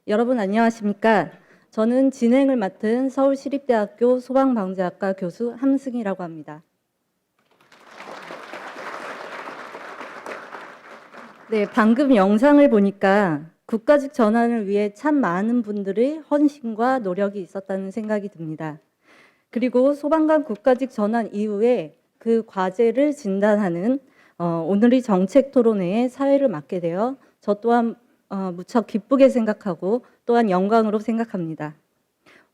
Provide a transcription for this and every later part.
여러분 안녕하십니까? 저는 진행을 맡은 서울시립대학교 소방방재학과 교수 함승이라고 합니다. 네, 방금 영상을 보니까 국가직 전환을 위해 참 많은 분들의 헌신과 노력이 있었다는 생각이 듭니다. 그리고 소방관 국가직 전환 이후에 그 과제를 진단하는 오늘의 정책 토론회에 사회를 맡게 되어 저 또한 무척 기쁘게 생각하고 또한 영광으로 생각합니다.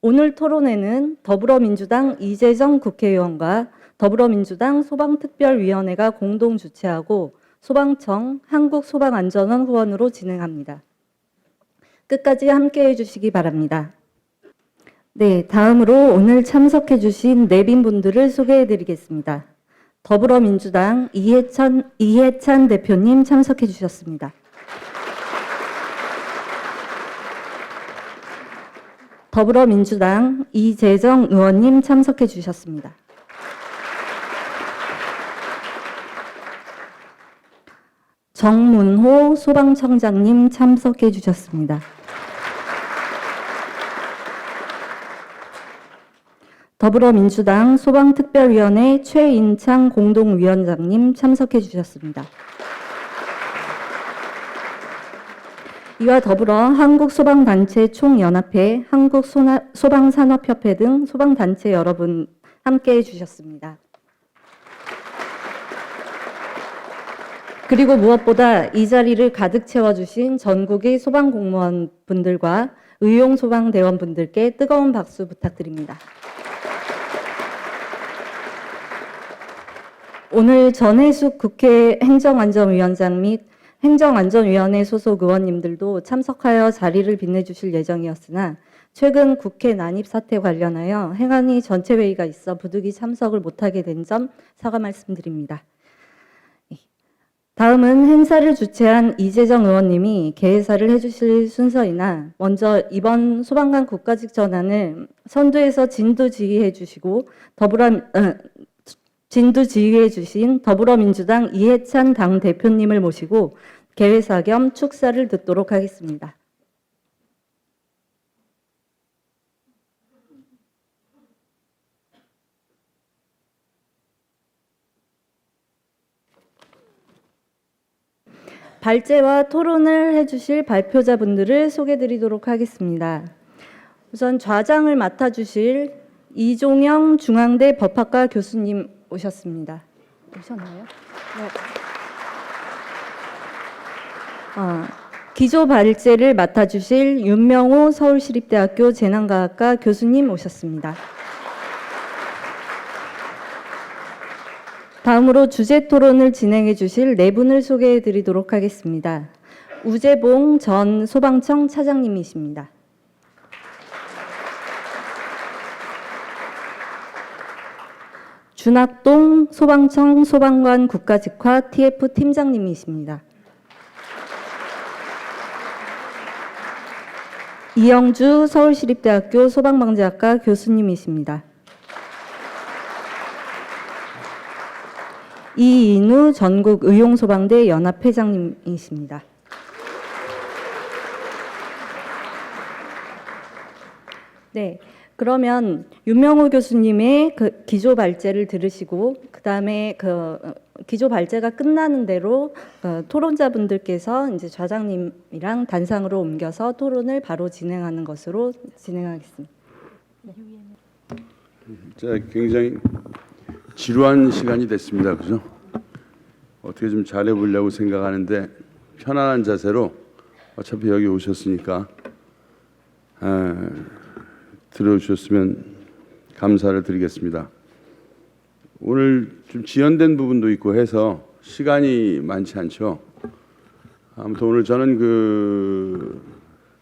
오늘 토론회는 더불어민주당 이재정 국회의원과 더불어민주당 소방특별위원회가 공동 주최하고 소방청 한국소방안전원 후원으로 진행합니다. 끝까지 함께해 주시기 바랍니다. 네, 다음으로 오늘 참석해 주신 내빈분들을 소개해 드리겠습니다. 더불어민주당 이해찬 대표님 참석해 주셨습니다. 더불어민주당 이재정 의원님 참석해 주셨습니다. 정문호 소방청장님 참석해 주셨습니다. 더불어민주당 소방특별위원회 최인창 공동위원장님 참석해 주셨습니다. 이와 더불어 한국소방단체 총연합회, 한국소방산업협회 등 소방단체 여러분 함께해 주셨습니다. 그리고 무엇보다 이 자리를 가득 채워주신 전국의 소방공무원 분들과 의용소방대원 분들께 뜨거운 박수 부탁드립니다. 오늘 전해숙 국회 행정안전위원장 및 행정안전위원회 소속 의원님들도 참석하여 자리를 빛내주실 예정이었으나 최근 국회 난입 사태 관련하여 행안위 전체 회의가 있어 부득이 참석을 못하게 된 점 사과 말씀드립니다. 다음은 행사를 주최한 이재정 의원님이 개회사를 해주실 순서이나 먼저 이번 소방관 국가직 전환을 선두에서 진두지휘해 주시고 진두지휘해 주신 더불어민주당 이해찬 당대표님을 모시고 개회사 겸 축사를 듣도록 하겠습니다. 발제와 토론을 해주실 발표자분들을 소개드리도록 하겠습니다. 우선 좌장을 맡아주실 이종영 중앙대 법학과 교수님 오셨습니다. 오셨나요? 네. 기조 발제를 맡아주실 윤명호 서울시립대학교 재난과학과 교수님 오셨습니다. 다음으로 주제 토론을 진행해 주실 네 분을 소개해 드리도록 하겠습니다. 우재봉 전 소방청 차장님이십니다. 준학동 소방청 소방관 국가직화 TF 팀장님이십니다. 이영주 서울시립대학교 소방방재학과 교수님이십니다. 이인우 전국의용소방대 연합회장님이십니다. 네, 그러면 윤명호 교수님의 그 기조 발제를 들으시고 그다음에 그 기조 발제가 끝나는 대로 토론자분들께서 이제 좌장님이랑 단상으로 옮겨서 토론을 바로 진행하는 것으로 진행하겠습니다. 자, 굉장히 지루한 시간이 됐습니다. 그죠? 어떻게 좀 잘해보려고 생각하는데 편안한 자세로 어차피 여기 오셨으니까 들어주셨으면 감사를 드리겠습니다. 오늘 좀 지연된 부분도 있고 해서 시간이 많지 않죠. 아무튼 오늘 저는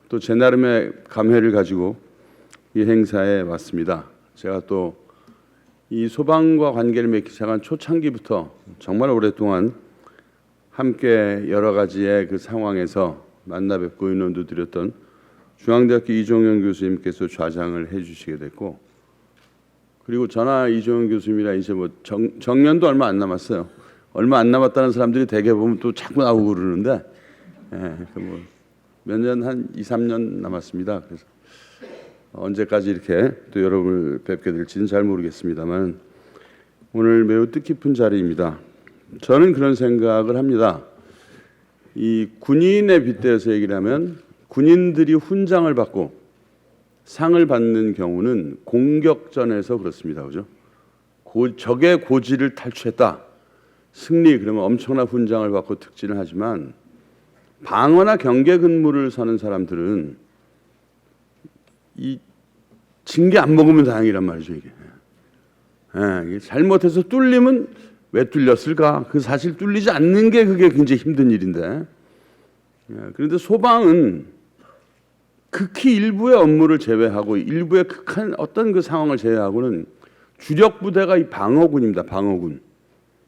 또 제 나름의 감회를 가지고 이 행사에 왔습니다. 제가 또 이 소방과 관계를 맺기 시작한 초창기부터 정말 오랫동안 함께 여러 가지의 그 상황에서 만나 뵙고 의논도 드렸던 중앙대학교 이종영 교수님께서 좌장을 해주시게 됐고, 그리고 저나 이종영 교수님이랑 이제 뭐 정년도 얼마 안 남았어요. 얼마 안 남았다는 사람들이 대개 보면 또 자꾸 나오고 그러는데, 몇 년 한 2, 3년 남았습니다. 그래서 언제까지 이렇게 또 여러분을 뵙게 될지는 잘 모르겠습니다만 오늘 매우 뜻깊은 자리입니다. 저는 그런 생각을 합니다. 이 군인에 빗대어서 얘기를 하면 군인들이 훈장을 받고 상을 받는 경우는 공격전에서 그렇습니다. 그죠? 적의 고지를 탈취했다. 승리 그러면 엄청난 훈장을 받고 특진을 하지만 방어나 경계 근무를 서는 사람들은 이 징계 안 먹으면 다행이란 말이죠. 이게. 이게 잘못해서 뚫리면 왜 뚫렸을까? 그 사실 뚫리지 않는 게 그게 굉장히 힘든 일인데. 그런데 소방은 극히 일부의 업무를 제외하고 일부의 극한 어떤 그 상황을 제외하고는 주력 부대가 이 방어군입니다. 방어군.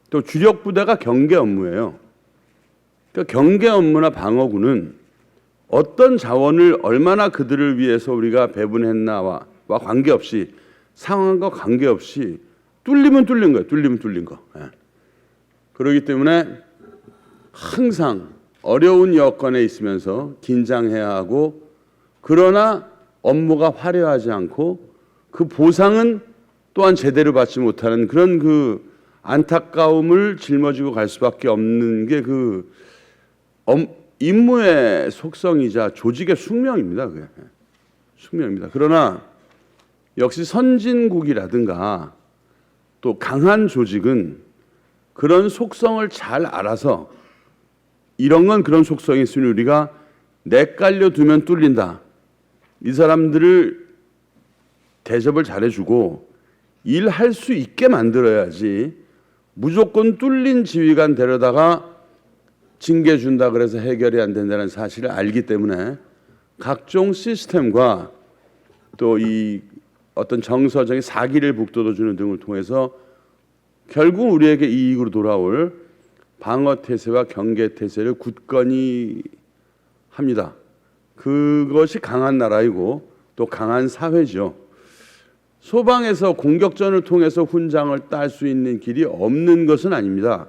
또 주력 부대가 경계 업무예요. 그러니까 경계 업무나 방어군은 어떤 자원을 얼마나 그들을 위해서 우리가 배분했나와 관계없이 상황과 관계없이 뚫리면 뚫린 거예요. 뚫리면 뚫린 거. 그렇기 때문에 항상 어려운 여건에 있으면서 긴장해야 하고 그러나 업무가 화려하지 않고 그 보상은 또한 제대로 받지 못하는 그런 그 안타까움을 짊어지고 갈 수밖에 없는 게 그 임무의 속성이자 조직의 숙명입니다. 그게. 숙명입니다. 그러나 역시 선진국이라든가 또 강한 조직은 그런 속성을 잘 알아서 이런 건 그런 속성이 있으니 우리가 내깔려 두면 뚫린다. 이 사람들을 대접을 잘해주고 일할 수 있게 만들어야지 무조건 뚫린 지휘관 데려다가 징계 준다 그래서 해결이 안 된다는 사실을 알기 때문에 각종 시스템과 또 이 어떤 정서적인 사기를 북돋워주는 등을 통해서 결국 우리에게 이익으로 돌아올 방어 태세와 경계 태세를 굳건히 합니다. 그것이 강한 나라이고 또 강한 사회죠. 소방에서 공격전을 통해서 훈장을 딸 수 있는 길이 없는 것은 아닙니다.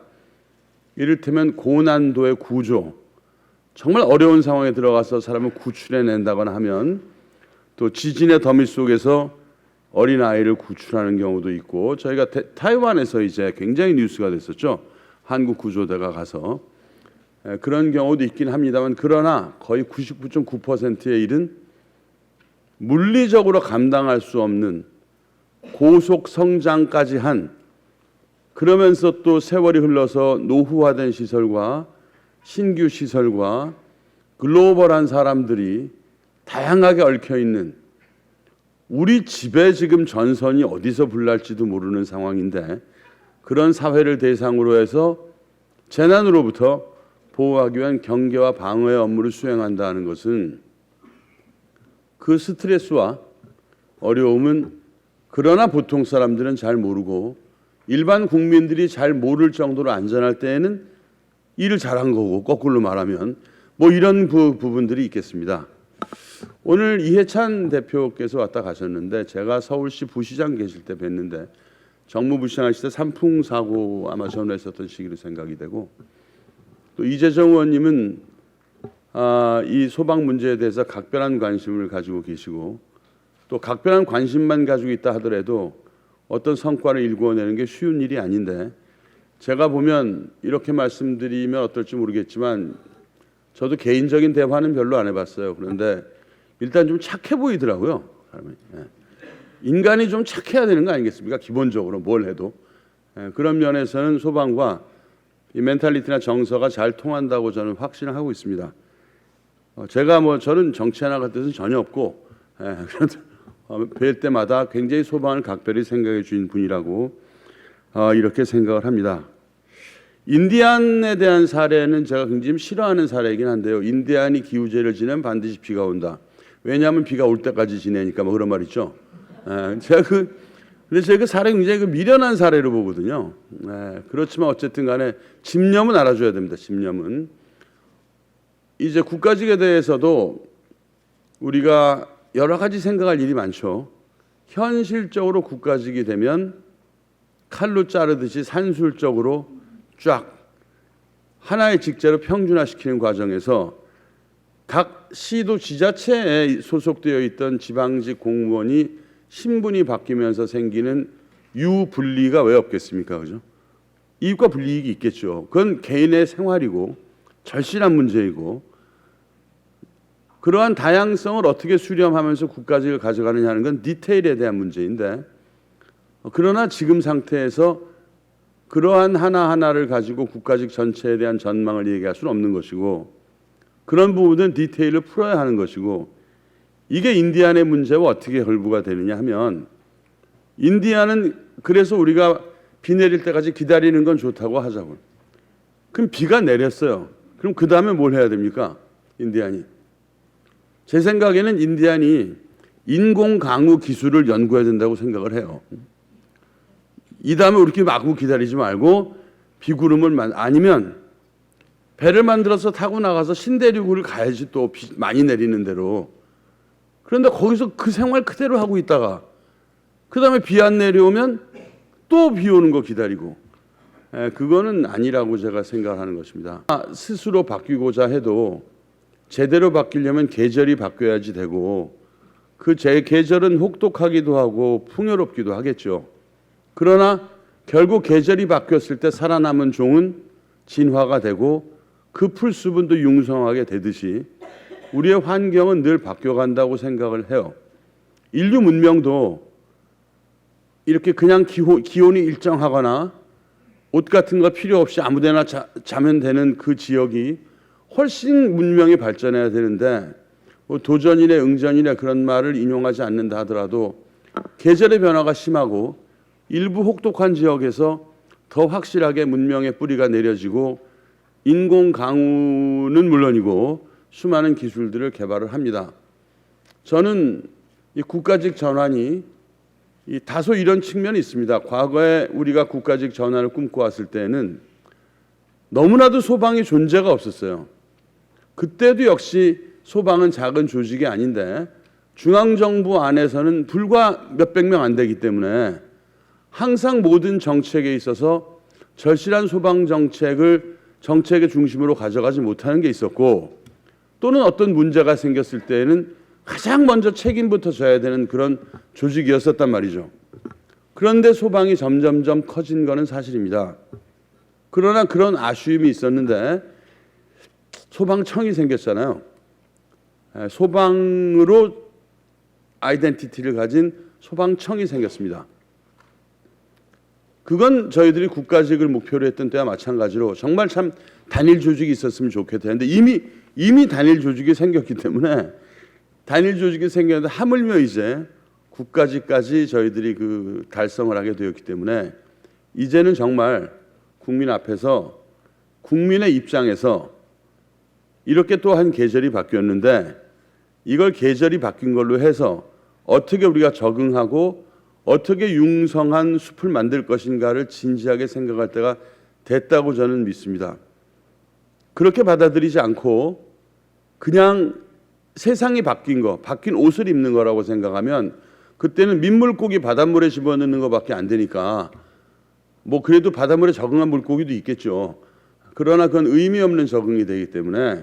이를테면 고난도의 구조, 정말 어려운 상황에 들어가서 사람을 구출해낸다거나 하면 또 지진의 더미 속에서 어린아이를 구출하는 경우도 있고 저희가 타이완에서 이제 굉장히 뉴스가 됐었죠. 한국 구조대가 가서 그런 경우도 있긴 합니다만 그러나 거의 99.9%의 일은 물리적으로 감당할 수 없는 고속 성장까지 한 그러면서 또 세월이 흘러서 노후화된 시설과 신규 시설과 글로벌한 사람들이 다양하게 얽혀 있는 우리 집에 지금 전선이 어디서 불날지도 모르는 상황인데 그런 사회를 대상으로 해서 재난으로부터 보호하기 위한 경계와 방어의 업무를 수행한다는 것은 그 스트레스와 어려움은 그러나 보통 사람들은 잘 모르고 일반 국민들이 잘 모를 정도로 안전할 때에는 일을 잘한 거고 거꾸로 말하면 뭐 이런 부분들이 있겠습니다. 오늘 이해찬 대표께서 왔다 가셨는데 제가 서울시 부시장 계실 때 뵀는데 정무부시장 하실 때 산풍 사고 아마 전후했었던 시기로 생각이 되고 또 이재정 의원님은 이 소방 문제에 대해서 각별한 관심을 가지고 계시고 또 각별한 관심만 가지고 있다 하더라도 어떤 성과를 일궈내는 게 쉬운 일이 아닌데 제가 보면 이렇게 말씀드리면 어떨지 모르겠지만 저도 개인적인 대화는 별로 안 해봤어요. 그런데 일단 좀 착해 보이더라고요. 인간이 좀 착해야 되는 거 아니겠습니까? 기본적으로 뭘 해도. 그런 면에서는 소방과 이 멘탈리티나 정서가 잘 통한다고 저는 확신을 하고 있습니다. 제가 저는 정치에 나갈 뜻은 전혀 없고 그런데 뵐 때마다 굉장히 소방을 각별히 생각해 주신 분이라고 이렇게 생각을 합니다. 인디안에 대한 사례는 제가 굉장히 싫어하는 사례이긴 한데요. 인디안이 기우제를 지내면 반드시 비가 온다. 왜냐하면 비가 올 때까지 지내니까 뭐 그런 말 있죠. 근데 제가 그 사례 굉장히 미련한 사례로 보거든요. 그렇지만 어쨌든 간에 집념은 알아줘야 됩니다. 집념은. 이제 국가직에 대해서도 우리가 여러 가지 생각할 일이 많죠. 현실적으로 국가직이 되면 칼로 자르듯이 산술적으로 쫙 하나의 직제로 평준화시키는 과정에서 각 시도 지자체에 소속되어 있던 지방직 공무원이 신분이 바뀌면서 생기는 유불리가 왜 없겠습니까? 그죠? 이익과 불이익이 있겠죠. 그건 개인의 생활이고 절실한 문제이고, 그러한 다양성을 어떻게 수렴하면서 국가직을 가져가느냐 하는 건 디테일에 대한 문제인데, 그러나 지금 상태에서 그러한 하나하나를 가지고 국가직 전체에 대한 전망을 얘기할 수는 없는 것이고, 그런 부분은 디테일을 풀어야 하는 것이고, 이게 인디안의 문제와 어떻게 결부가 되느냐 하면, 인디안은 그래서 우리가 비 내릴 때까지 기다리는 건 좋다고 하자고. 그럼 비가 내렸어요. 그럼 그 다음에 뭘 해야 됩니까? 인디안이. 제 생각에는 인디안이 인공 강우 기술을 연구해야 된다고 생각을 해요. 이 다음에 이렇게 마구 기다리지 말고 비구름을 아니면 배를 만들어서 타고 나가서 신대륙을 가야지, 또 비 많이 내리는 대로. 그런데 거기서 그 생활 그대로 하고 있다가 그 다음에 비 안 내려오면 또 비 오는 거 기다리고, 그거는 아니라고 제가 생각하는 것입니다. 스스로 바뀌고자 해도 제대로 바뀌려면 계절이 바뀌어야지 되고, 그 제 계절은 혹독하기도 하고 풍요롭기도 하겠죠. 그러나 결국 계절이 바뀌었을 때 살아남은 종은 진화가 되고 그 풀수분도 융성하게 되듯이 우리의 환경은 늘 바뀌어간다고 생각을 해요. 인류 문명도 이렇게 그냥 기온이 일정하거나 옷 같은 거 필요 없이 아무데나 자면 되는 그 지역이 훨씬 문명이 발전해야 되는데, 뭐 도전이네 응전이네 그런 말을 인용하지 않는다 하더라도 계절의 변화가 심하고 일부 혹독한 지역에서 더 확실하게 문명의 뿌리가 내려지고 인공 강우는 물론이고 수많은 기술들을 개발을 합니다. 저는 이 국가직 전환이 다소 이런 측면이 있습니다. 과거에 우리가 국가직 전환을 꿈꿔왔을 때는 너무나도 소방이 존재가 없었어요. 그때도 역시 소방은 작은 조직이 아닌데 중앙정부 안에서는 불과 몇백 명 안 되기 때문에 항상 모든 정책에 있어서 절실한 소방 정책의 중심으로 가져가지 못하는 게 있었고, 또는 어떤 문제가 생겼을 때에는 가장 먼저 책임부터 져야 되는 그런 조직이었었단 말이죠. 그런데 소방이 점점점 커진 것은 사실입니다. 그러나 그런 아쉬움이 있었는데 소방청이 생겼잖아요. 소방으로 아이덴티티를 가진 소방청이 생겼습니다. 그건 저희들이 국가직을 목표로 했던 때와 마찬가지로 정말 참 단일 조직이 있었으면 좋겠다 했는데 이미 단일 조직이 생겼기 때문에, 단일 조직이 생겼는데 하물며 이제 국가직까지 저희들이 그 달성을 하게 되었기 때문에 이제는 정말 국민 앞에서, 국민의 입장에서 이렇게 또 한 계절이 바뀌었는데 이걸 계절이 바뀐 걸로 해서 어떻게 우리가 적응하고 어떻게 융성한 숲을 만들 것인가를 진지하게 생각할 때가 됐다고 저는 믿습니다. 그렇게 받아들이지 않고 그냥 세상이 바뀐 거, 바뀐 옷을 입는 거라고 생각하면 그때는 민물고기 바닷물에 집어넣는 것밖에 안 되니까, 뭐 그래도 바닷물에 적응한 물고기도 있겠죠. 그러나 그건 의미 없는 적응이 되기 때문에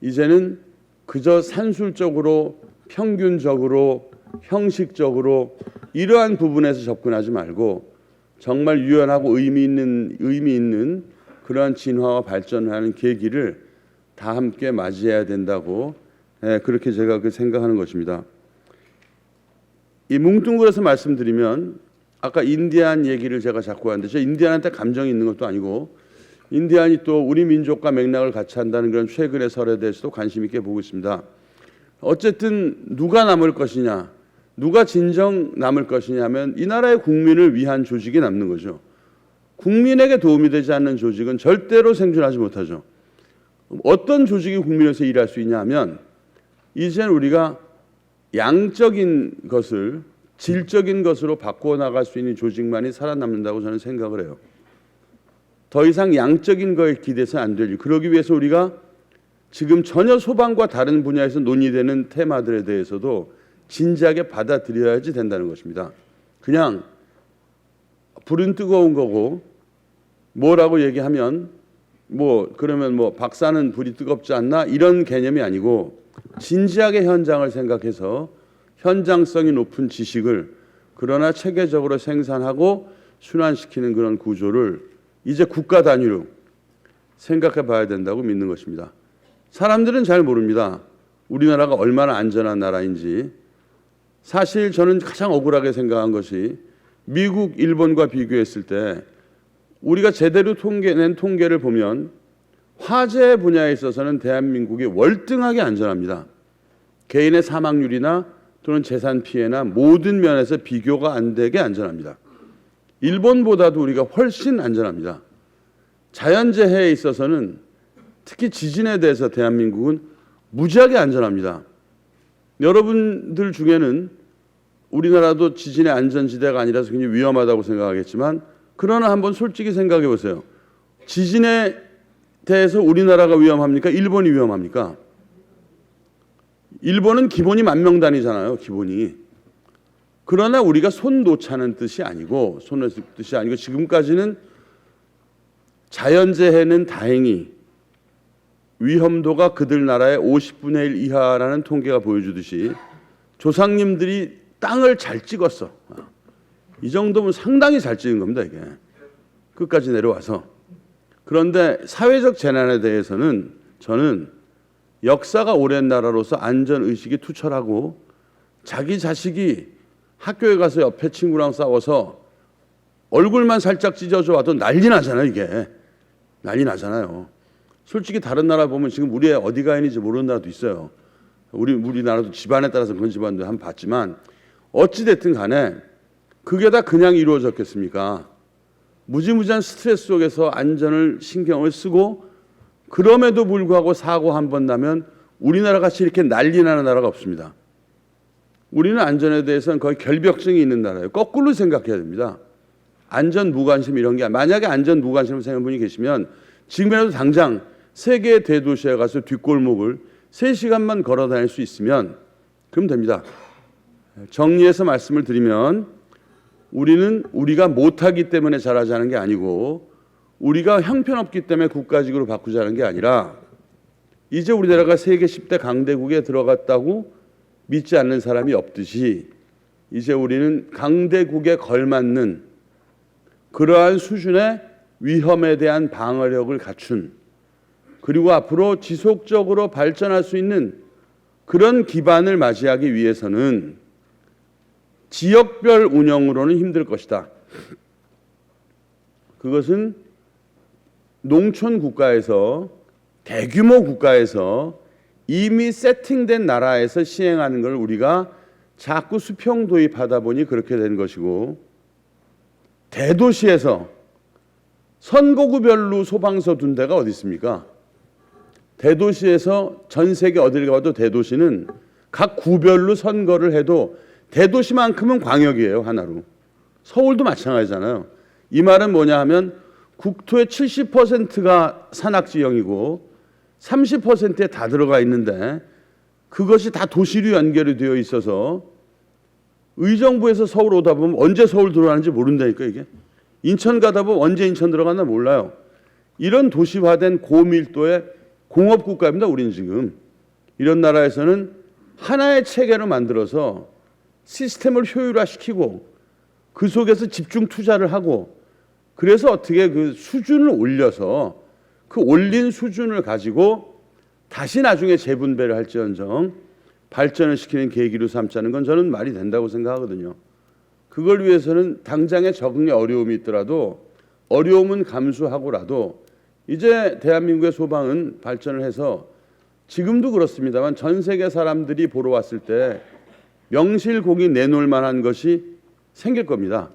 이제는 그저 산술적으로, 평균적으로, 형식적으로 이러한 부분에서 접근하지 말고 정말 유연하고 의미 있는 그러한 진화와 발전하는 계기를 다 함께 맞이해야 된다고, 그렇게 제가 생각하는 것입니다. 이 뭉뚱그려서 말씀드리면, 아까 인디안 얘기를 제가 자꾸 하는데 저 인디안한테 감정이 있는 것도 아니고, 인디안이 또 우리 민족과 맥락을 같이 한다는 그런 최근의 설에 대해서도 관심 있게 보고 있습니다. 어쨌든 누가 남을 것이냐, 누가 진정 남을 것이냐 하면 이 나라의 국민을 위한 조직이 남는 거죠. 국민에게 도움이 되지 않는 조직은 절대로 생존하지 못하죠. 어떤 조직이 국민에서 일할 수 있냐 하면, 이제는 우리가 양적인 것을 질적인 것으로 바꾸어 나갈 수 있는 조직만이 살아남는다고 저는 생각을 해요. 더 이상 양적인 거에 기대서 안 되죠. 그러기 위해서 우리가 지금 전혀 소방과 다른 분야에서 논의되는 테마들에 대해서도 진지하게 받아들여야지 된다는 것입니다. 그냥 불은 뜨거운 거고 뭐라고 얘기하면 그러면 박사는 불이 뜨겁지 않나 이런 개념이 아니고 진지하게 현장을 생각해서 현장성이 높은 지식을 그러나 체계적으로 생산하고 순환시키는 그런 구조를 이제 국가 단위로 생각해 봐야 된다고 믿는 것입니다. 사람들은 잘 모릅니다. 우리나라가 얼마나 안전한 나라인지. 사실 저는 가장 억울하게 생각한 것이 미국, 일본과 비교했을 때 우리가 제대로 낸 통계를 보면 화재 분야에 있어서는 대한민국이 월등하게 안전합니다. 개인의 사망률이나 또는 재산 피해나 모든 면에서 비교가 안 되게 안전합니다. 일본보다도 우리가 훨씬 안전합니다. 자연재해에 있어서는 특히 지진에 대해서 대한민국은 무지하게 안전합니다. 여러분들 중에는 우리나라도 지진의 안전지대가 아니라서 굉장히 위험하다고 생각하겠지만 그러나 한번 솔직히 생각해 보세요. 지진에 대해서 우리나라가 위험합니까? 일본이 위험합니까? 일본은 기본이 10,000명 단위잖아요. 기본이. 그러나 우리가 손 놓자는 뜻이 아니고 지금까지는 자연재해는 다행히 위험도가 그들 나라의 50분의 1 이하라는 통계가 보여주듯이 조상님들이 땅을 잘 찍었어. 이 정도면 상당히 잘 찍은 겁니다. 이게 끝까지 내려와서. 그런데 사회적 재난에 대해서는 저는 역사가 오랜 나라로서 안전의식이 투철하고 자기 자식이 학교에 가서 옆에 친구랑 싸워서 얼굴만 살짝 찢어져 와도 난리 나잖아요. 이게 난리 나잖아요. 솔직히 다른 나라 보면 지금 우리 애 어디가 있는지 모르는 나라도 있어요. 우리나라도 집안에 따라서 그런 집안도 한번 봤지만 어찌 됐든 간에 그게 다 그냥 이루어졌겠습니까? 무지무지한 스트레스 속에서 안전을 신경을 쓰고 그럼에도 불구하고 사고 한 번 나면 우리나라 같이 이렇게 난리 나는 나라가 없습니다. 우리는 안전에 대해서는 거의 결벽증이 있는 나라예요. 거꾸로 생각해야 됩니다. 안전 무관심 이런 게 만약에 안전 무관심을 생각하는 분이 계시면 지금이라도 당장 세계 대도시에 가서 뒷골목을 3시간만 걸어 다닐 수 있으면 그럼 됩니다. 정리해서 말씀을 드리면 우리는 우리가 못하기 때문에 잘하자는 게 아니고 우리가 형편없기 때문에 국가직으로 바꾸자는 게 아니라 이제 우리나라가 세계 10대 강대국에 들어갔다고 믿지 않는 사람이 없듯이 이제 우리는 강대국에 걸맞는 그러한 수준의 위험에 대한 방어력을 갖춘 그리고 앞으로 지속적으로 발전할 수 있는 그런 기반을 맞이하기 위해서는 지역별 운영으로는 힘들 것이다. 그것은 농촌 국가에서 대규모 국가에서 이미 세팅된 나라에서 시행하는 걸 우리가 자꾸 수평 도입하다 보니 그렇게 된 것이고 대도시에서 선거구별로 소방서 둔 데가 어디 있습니까? 대도시에서 전 세계 어딜 가도 대도시는 각 구별로 선거를 해도 대도시만큼은 광역이에요. 하나로. 서울도 마찬가지잖아요. 이 말은 뭐냐 하면 국토의 70%가 산악지형이고 30%에 다 들어가 있는데 그것이 다 도시로 연결이 되어 있어서 의정부에서 서울 오다 보면 언제 서울 들어가는지 모른다니까 이게. 인천 가다 보면 언제 인천 들어갔나 몰라요. 이런 도시화된 고밀도의 공업국가입니다. 우리는 지금. 이런 나라에서는 하나의 체계로 만들어서 시스템을 효율화시키고 그 속에서 집중 투자를 하고 그래서 어떻게 그 수준을 올려서 그 올린 수준을 가지고 다시 나중에 재분배를 할지언정 발전을 시키는 계기로 삼자는 건 저는 말이 된다고 생각하거든요. 그걸 위해서는 당장의 적응에 어려움이 있더라도 어려움은 감수하고라도 이제 대한민국의 소방은 발전을 해서 지금도 그렇습니다만 전 세계 사람들이 보러 왔을 때 명실공히 내놓을 만한 것이 생길 겁니다.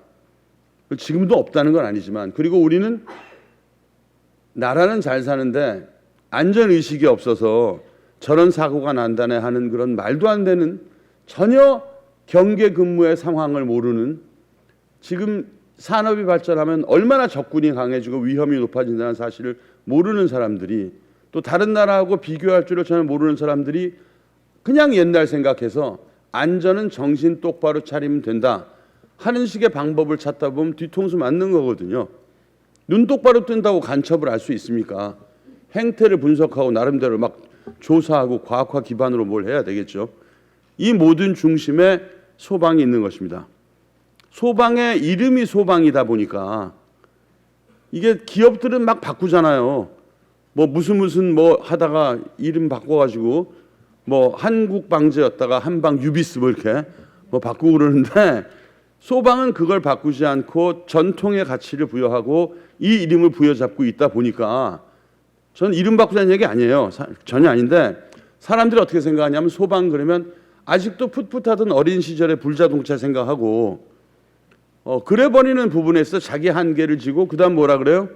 지금도 없다는 건 아니지만 그리고 우리는 나라는 잘 사는데 안전의식이 없어서 저런 사고가 난다네 하는 그런 말도 안 되는 전혀 경계 근무의 상황을 모르는 지금 산업이 발전하면 얼마나 적군이 강해지고 위험이 높아진다는 사실을 모르는 사람들이 또 다른 나라하고 비교할 줄을 전혀 모르는 사람들이 그냥 옛날 생각해서 안전은 정신 똑바로 차리면 된다 하는 식의 방법을 찾다 보면 뒤통수 맞는 거거든요. 눈 똑바로 뜬다고 간첩을 알 수 있습니까? 행태를 분석하고 나름대로 막 조사하고 과학화 기반으로 뭘 해야 되겠죠. 이 모든 중심에 소방이 있는 것입니다. 소방의 이름이 소방이다 보니까 이게 기업들은 막 바꾸잖아요. 뭐 무슨 뭐 하다가 이름 바꿔가지고 뭐 한국방제였다가 한방유비스 뭐 이렇게 뭐 바꾸고 그러는데 소방은 그걸 바꾸지 않고 전통의 가치를 부여하고 이 이름을 부여잡고 있다 보니까 저는 이름 바꾸자는 얘기 아니에요. 전혀 아닌데 사람들이 어떻게 생각하냐면 소방 그러면 아직도 풋풋하던 어린 시절의 불자동차 생각하고 그래 버리는 부분에서 자기 한계를 지고 그다음 뭐라 그래요?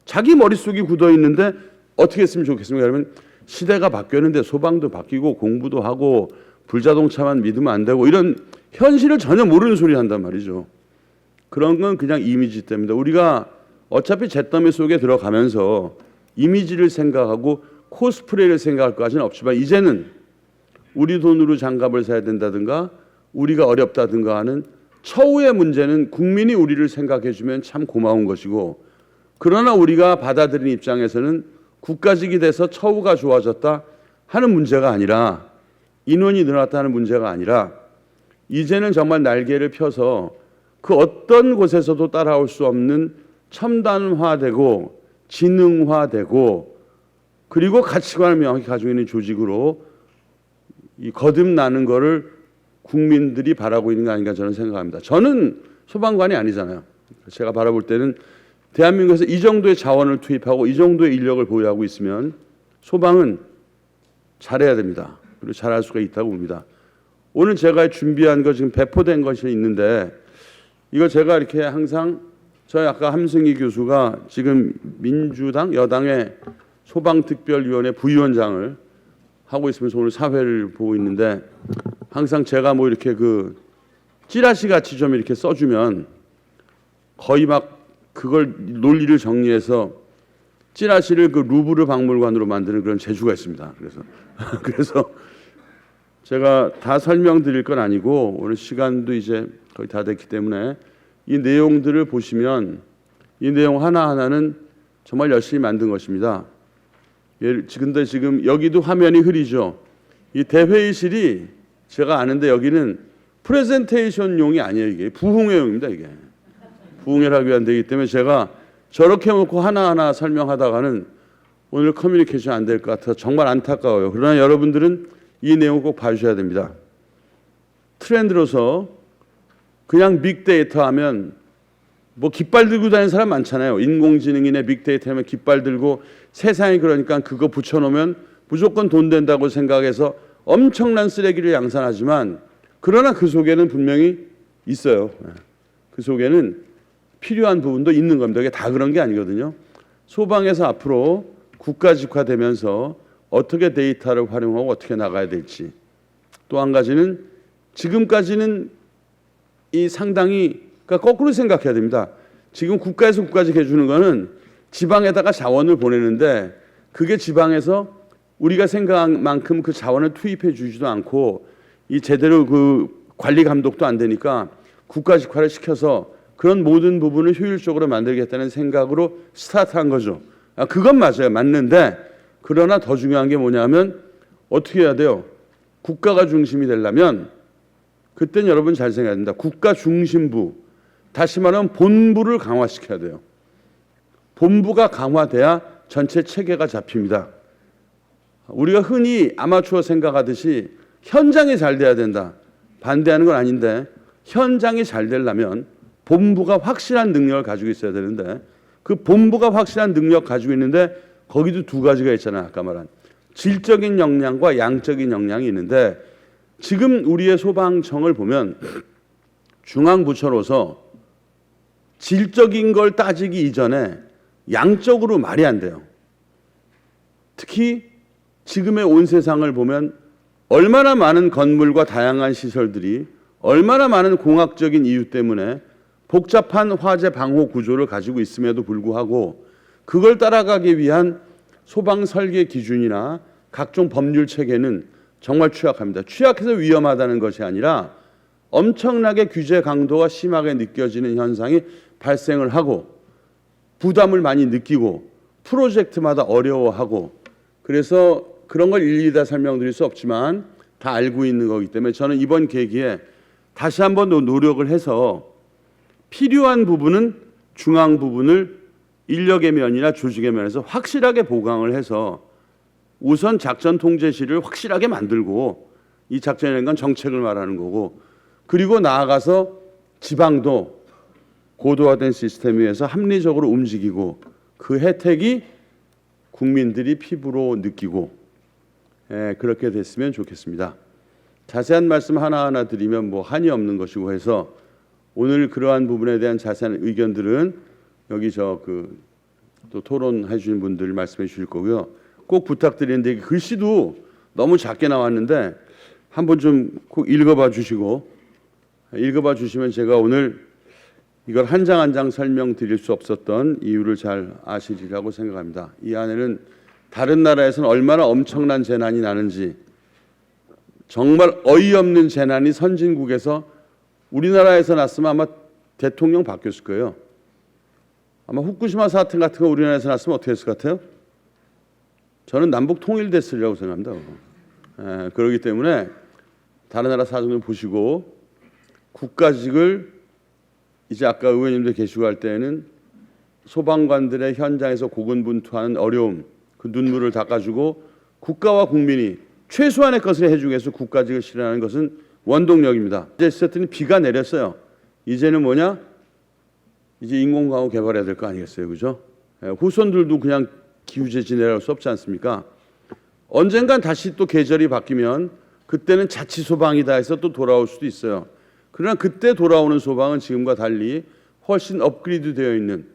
자기 머릿속이 굳어 있는데 어떻게 했으면 좋겠습니까? 그러면 시대가 바뀌었는데 소방도 바뀌고 공부도 하고 불자동차만 믿으면 안 되고 이런 현실을 전혀 모르는 소리 한단 말이죠. 그런 건 그냥 이미지 때문입니다. 우리가 어차피 잿더미 속에 들어가면서 이미지를 생각하고 코스프레를 생각할 것까지는 없지만 이제는 우리 돈으로 장갑을 사야 된다든가 우리가 어렵다든가 하는 처우의 문제는 국민이 우리를 생각해 주면 참 고마운 것이고 그러나 우리가 받아들인 입장에서는 국가직이 돼서 처우가 좋아졌다 하는 문제가 아니라 인원이 늘어났다는 문제가 아니라 이제는 정말 날개를 펴서 그 어떤 곳에서도 따라올 수 없는 첨단화되고 지능화되고 그리고 가치관을 명확히 가지고 있는 조직으로 이 거듭나는 거를 국민들이 바라고 있는 거 아닌가 저는 생각합니다. 저는 소방관이 아니잖아요. 제가 바라볼 때는 대한민국에서 이 정도의 자원을 투입하고 이 정도의 인력을 보유하고 있으면 소방은 잘해야 됩니다. 그리고 잘할 수가 있다고 봅니다. 오늘 제가 준비한 거 지금 배포된 것이 있는데 이거 제가 이렇게 항상 저희 아까 함승희 교수가 지금 민주당 여당의 소방특별위원회 부위원장을 하고 있으면서 오늘 사회를 보고 있는데 항상 제가 뭐 이렇게 그 찌라시 같이 좀 이렇게 써주면 거의 막 그걸 논리를 정리해서 찌라시를 그 루브르 박물관으로 만드는 그런 재주가 있습니다. 그래서 제가 다 설명드릴 건 아니고 오늘 시간도 이제 거의 다 됐기 때문에 이 내용들을 보시면 이 내용 하나하나는 정말 열심히 만든 것입니다. 근데 지금 여기도 화면이 흐리죠. 이 대회의실이 제가 아는데 여기는 프레젠테이션용이 아니에요. 이게 부흥회용입니다. 이게 부흥회를 하기 위한 데이기 때문에 제가 저렇게 놓고 하나하나 설명하다가는 오늘 커뮤니케이션 안 될 것 같아서 정말 안타까워요. 그러나 여러분들은 이 내용 꼭 봐주셔야 됩니다. 트렌드로서 그냥 빅데이터 하면 뭐 깃발 들고 다니는 사람 많잖아요. 인공지능이네 빅데이터 하면 깃발 들고 세상이 그러니까 그거 붙여놓으면 무조건 돈 된다고 생각해서 엄청난 쓰레기를 양산하지만 그러나 그 속에는 분명히 있어요. 그 속에는 필요한 부분도 있는 겁니다. 이게 다 그런 게 아니거든요. 소방에서 앞으로 국가직화되면서 어떻게 데이터를 활용하고 어떻게 나가야 될지 또 한 가지는 지금까지는 이 상당히 그러니까 거꾸로 생각해야 됩니다. 지금 국가에서 국가직 해주는 거는 지방에다가 자원을 보내는데 그게 지방에서 우리가 생각한 만큼 그 자원을 투입해 주지도 않고 이 제대로 그 관리 감독도 안 되니까 국가직화를 시켜서 그런 모든 부분을 효율적으로 만들겠다는 생각으로 스타트한 거죠. 그건 맞아요. 맞는데 그러나 더 중요한 게 뭐냐면 어떻게 해야 돼요? 국가가 중심이 되려면 그때는 여러분 잘 생각해야 된다. 국가 중심부 다시 말하면 본부를 강화시켜야 돼요. 본부가 강화돼야 전체 체계가 잡힙니다. 우리가 흔히 아마추어 생각하듯이 현장이 잘 돼야 된다. 반대하는 건 아닌데 현장이 잘 되려면 본부가 확실한 능력을 가지고 있어야 되는데 그 본부가 확실한 능력 가지고 있는데 거기도 두 가지가 있잖아요. 아까 말한 질적인 역량과 양적인 역량이 있는데 지금 우리의 소방청을 보면 중앙부처로서 질적인 걸 따지기 이전에 양적으로 말이 안 돼요. 특히 지금의 온 세상을 보면 얼마나 많은 건물과 다양한 시설들이 얼마나 많은 공학적인 이유 때문에 복잡한 화재 방호 구조를 가지고 있음에도 불구하고 그걸 따라가기 위한 소방 설계 기준이나 각종 법률 체계는 정말 취약합니다. 취약해서 위험하다는 것이 아니라 엄청나게 규제 강도가 심하게 느껴지는 현상이 발생을 하고 부담을 많이 느끼고 프로젝트마다 어려워하고 그래서 그런 걸 일일이 다 설명드릴 수 없지만 다 알고 있는 거기 때문에 저는 이번 계기에 다시 한번 더 노력을 해서 필요한 부분은 중앙 부분을 인력의 면이나 조직의 면에서 확실하게 보강을 해서 우선 작전 통제실을 확실하게 만들고 이 작전이라는 건 정책을 말하는 거고 그리고 나아가서 지방도 고도화된 시스템 위에서 합리적으로 움직이고 그 혜택이 국민들이 피부로 느끼고 그렇게 됐으면 좋겠습니다. 자세한 말씀 하나하나 드리면 뭐 한이 없는 것이고 해서 오늘 그러한 부분에 대한 자세한 의견들은 여기 또 토론해 주신 분들 말씀해 주실 거고요. 꼭 부탁드리는데 글씨도 너무 작게 나왔는데 한번 좀 꼭 읽어봐 주시면 제가 오늘 이걸 한 장 한 장 설명드릴 수 없었던 이유를 잘 아시리라고 생각합니다. 이 안에는 다른 나라에서는 얼마나 엄청난 재난이 나는지 정말 어이없는 재난이 선진국에서 우리나라에서 났으면 아마 대통령 바뀌었을 거예요. 아마 후쿠시마 사태 같은 거 우리나라에서 났으면 어떻게 했을 것 같아요? 저는 남북 통일됐으리라고 생각합니다. 그렇기 때문에 다른 나라 사정을 보시고 국가직을 이제 아까 의원님들 계시고 할 때는 소방관들의 현장에서 고군분투하는 어려움 그 눈물을 닦아주고 국가와 국민이 최소한의 것을 해주기 위해서 국가직을 실현하는 것은 원동력입니다. 이제 있었더니 비가 내렸어요. 이제는 뭐냐? 이제 인공광호 개발해야 될 거 아니겠어요, 그죠? 후손들도 그냥 기후재지 내려갈 수 없지 않습니까? 언젠간 다시 또 계절이 바뀌면 그때는 자치 소방이다 해서 또 돌아올 수도 있어요. 그러나 그때 돌아오는 소방은 지금과 달리 훨씬 업그레이드 되어 있는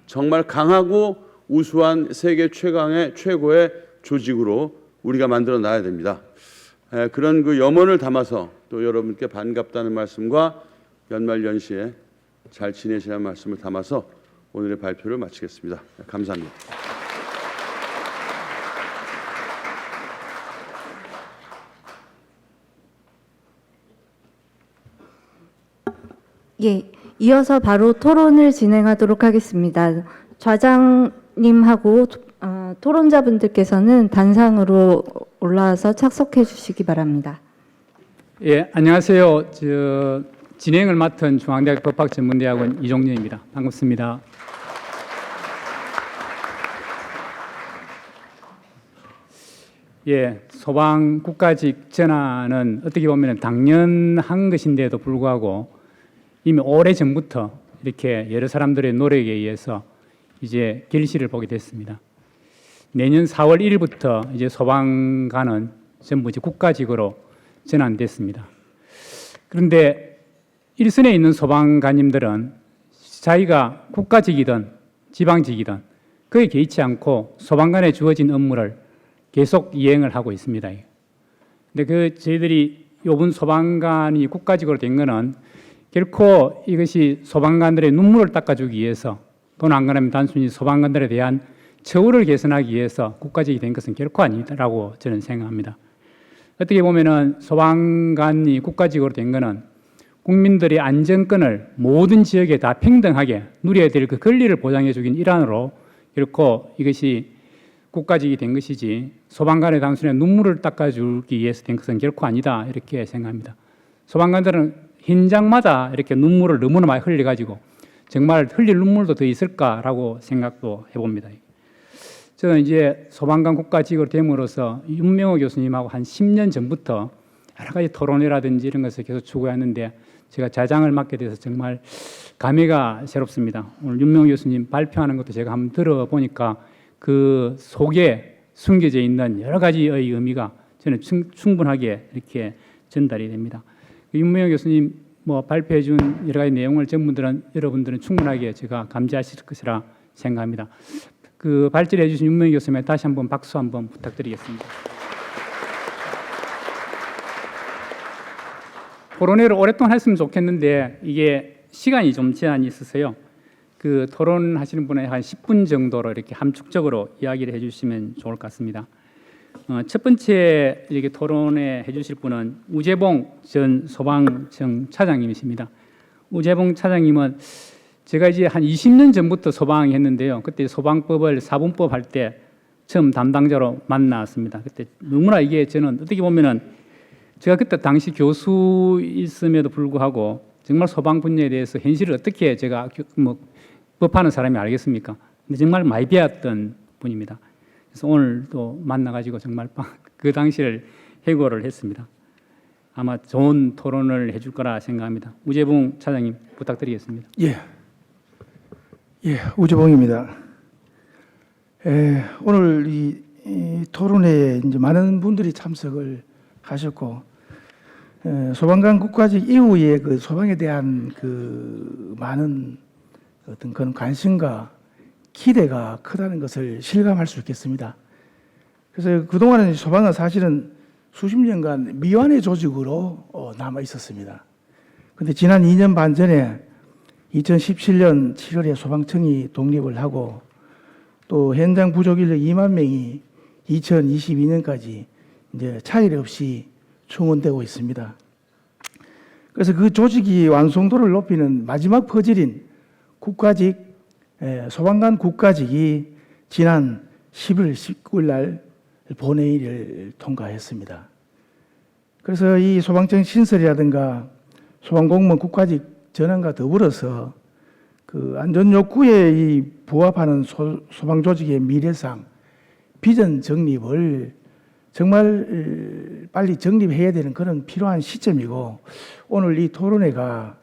정말 강하고 우수한 세계 최고의 조직으로 우리가 만들어 놔야 됩니다. 그런 그 염원을 담아서 또 여러분께 반갑다는 말씀과 연말연시에 잘 지내시라는 말씀을 담아서 오늘의 발표를 마치겠습니다. 감사합니다. 예, 이어서 바로 토론을 진행하도록 하겠습니다. 좌장님하고 토론자분들께서는 단상으로 올라와서 착석해 주시기 바랍니다. 예, 안녕하세요. 진행을 맡은 중앙대학 법학전문대학원 이종렬입니다. 반갑습니다. 예, 소방 국가직 전환은 어떻게 보면 당연한 것인데도 불구하고 이미 오래 전부터 이렇게 여러 사람들의 노력에 의해서 이제 결실을 보게 됐습니다. 내년 4월 1일부터 이제 소방관은 전부 이제 국가직으로 전환됐습니다. 그런데 일선에 있는 소방관님들은 자기가 국가직이든 지방직이든 그에 개의치 않고 소방관에 주어진 업무를 계속 이행을 하고 있습니다. 근데 저희들이 요번 소방관이 국가직으로 된 거는 결코 이것이 소방관들의 눈물을 닦아주기 위해서 또는 안 그러면 단순히 소방관들에 대한 처우를 개선하기 위해서 국가직이 된 것은 결코 아니라고 저는 생각합니다. 어떻게 보면은 소방관이 국가직으로 된 거는 국민들의 안전권을 모든 지역에 다 평등하게 누려야 될 그 권리를 보장해 주긴 일환으로 결코 이것이 국가직이 된 것이지 소방관의 단순히 눈물을 닦아주기 위해서 된 것은 결코 아니다 이렇게 생각합니다. 소방관들은 현장마다 이렇게 눈물을 너무나 많이 흘려가지고 정말 흘릴 눈물도 더 있을까라고 생각도 해봅니다. 저는 이제 소방관 국가직으로 됨으로써 윤명호 교수님하고 한 10년 전부터 여러 가지 토론회라든지 이런 것을 계속 추구했는데 제가 좌장을 맡게 돼서 정말 감회가 새롭습니다. 오늘 윤명호 교수님 발표하는 것도 제가 한번 들어보니까 그 속에 숨겨져 있는 여러 가지의 의미가 저는 충분하게 이렇게 전달이 됩니다. 윤명호 교수님 발표해 준 여러 가지 내용을 여러분들은 충분하게 제가 감지하실 것이라 생각합니다. 그 발제해 주신 윤명호 교수님 다시 한번 박수 한번 부탁드리겠습니다. 토론회를 오랫동안 했으면 좋겠는데 이게 시간이 좀 제한이 있어서요. 그 토론하시는 분의 한 10분 정도로 이렇게 함축적으로 이야기를 해주시면 좋을 것 같습니다. 첫 번째 이렇게 토론회 해주실 분은 우재봉 전 소방청 차장님이십니다. 우재봉 차장님은 제가 이제 한 20년 전부터 소방했는데요. 그때 소방법을 사분법 할 때 처음 담당자로 만났습니다. 그때 너무나 이게 저는 어떻게 보면은 제가 그때 당시 교수였음에도 불구하고 정말 소방 분야에 대해서 현실을 어떻게 제가 뭐 법하는 사람이 알겠습니까? 근데 정말 많이 배웠던 분입니다. 그래서 오늘 또 만나가지고 정말 그 당시를 해고를 했습니다. 아마 좋은 토론을 해줄 거라 생각합니다. 우재봉 차장님 부탁드리겠습니다. 예, 우재봉입니다. 오늘 이 토론회에 이제 많은 분들이 참석을 하셨고, 소방관 국가직 이후에 그 소방에 대한 그 많은 어떤 그런 관심과 기대가 크다는 것을 실감할 수 있겠습니다. 그래서 그동안은 소방은 사실은 수십 년간 미완의 조직으로 남아 있었습니다. 그런데 지난 2년 반 전에 2017년 7월에 소방청이 독립을 하고 또 현장 부족 인력 2만 명이 2022년까지 이제 차질 없이 충원되고 있습니다. 그래서 그 조직이 완성도를 높이는 마지막 퍼즐인 국가직 소방관 국가직이 지난 11월 19일 날 본회의를 통과했습니다. 그래서 이 소방청 신설이라든가 소방공무원 국가직 전환과 더불어서 그 안전 욕구에 이 부합하는 소방 조직의 미래상 비전 정립을 정말 빨리 정립해야 되는 그런 필요한 시점이고, 오늘 이 토론회가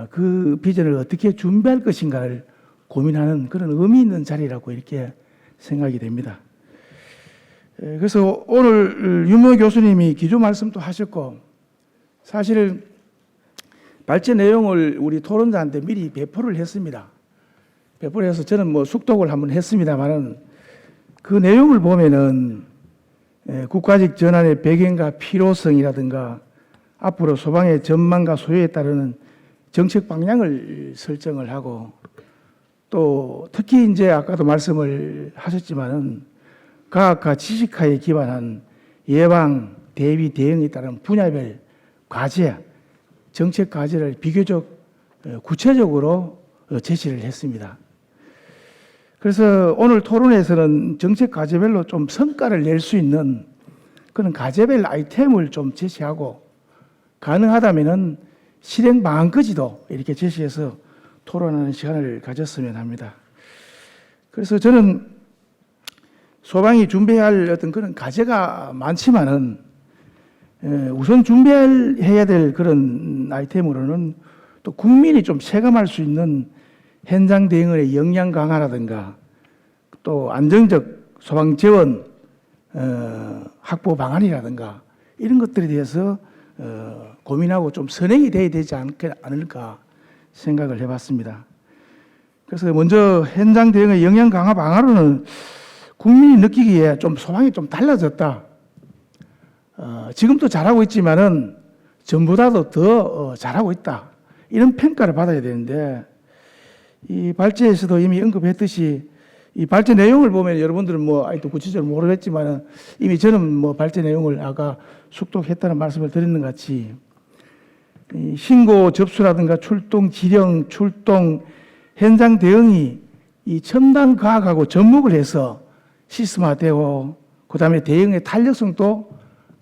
그 비전을 어떻게 준비할 것인가를 고민하는 그런 의미 있는 자리라고 이렇게 생각이 됩니다. 그래서 오늘 유모 교수님이 기조 말씀도 하셨고, 사실 발제 내용을 우리 토론자한테 미리 배포를 했습니다. 배포를 해서 저는 뭐 숙독을 한번 했습니다만은 그 내용을 보면은 국가직 전환의 배경과 필요성이라든가 앞으로 소방의 전망과 소요에 따르는 정책 방향을 설정을 하고, 또 특히 이제 아까도 말씀을 하셨지만은 과학과 지식화에 기반한 예방, 대비, 대응에 따른 분야별 과제, 정책 과제를 비교적 구체적으로 제시를 했습니다. 그래서 오늘 토론에서는 정책 과제별로 좀 성과를 낼 수 있는 그런 과제별 아이템을 좀 제시하고, 가능하다면은 실행 방안까지도 이렇게 제시해서 토론하는 시간을 가졌으면 합니다. 그래서 저는 소방이 준비해야 할 어떤 그런 과제가 많지만은 우선 준비해야 될 그런 아이템으로는 또 국민이 좀 체감할 수 있는 현장 대응의 역량 강화라든가 또 안정적 소방 재원 확보 방안이라든가 이런 것들에 대해서 고민하고 좀 선행이 돼야 되지 않을까 생각을 해봤습니다. 그래서 먼저 현장 대응의 역량 강화 방안으로는 국민이 느끼기에 좀 소방이 좀 달라졌다. 지금도 잘하고 있지만은 전보다도 더 잘하고 있다. 이런 평가를 받아야 되는데, 이 발제에서도 이미 언급했듯이 이 발제 내용을 보면 여러분들은 뭐 아직도 구체적으로 모르겠지만은 이미 저는 뭐 발제 내용을 아까 숙독했다는 말씀을 드리는 것 같이 이 신고 접수라든가 출동 지령, 출동 현장 대응이 이 첨단 과학하고 접목을 해서 시스템화되고 그다음에 대응의 탄력성도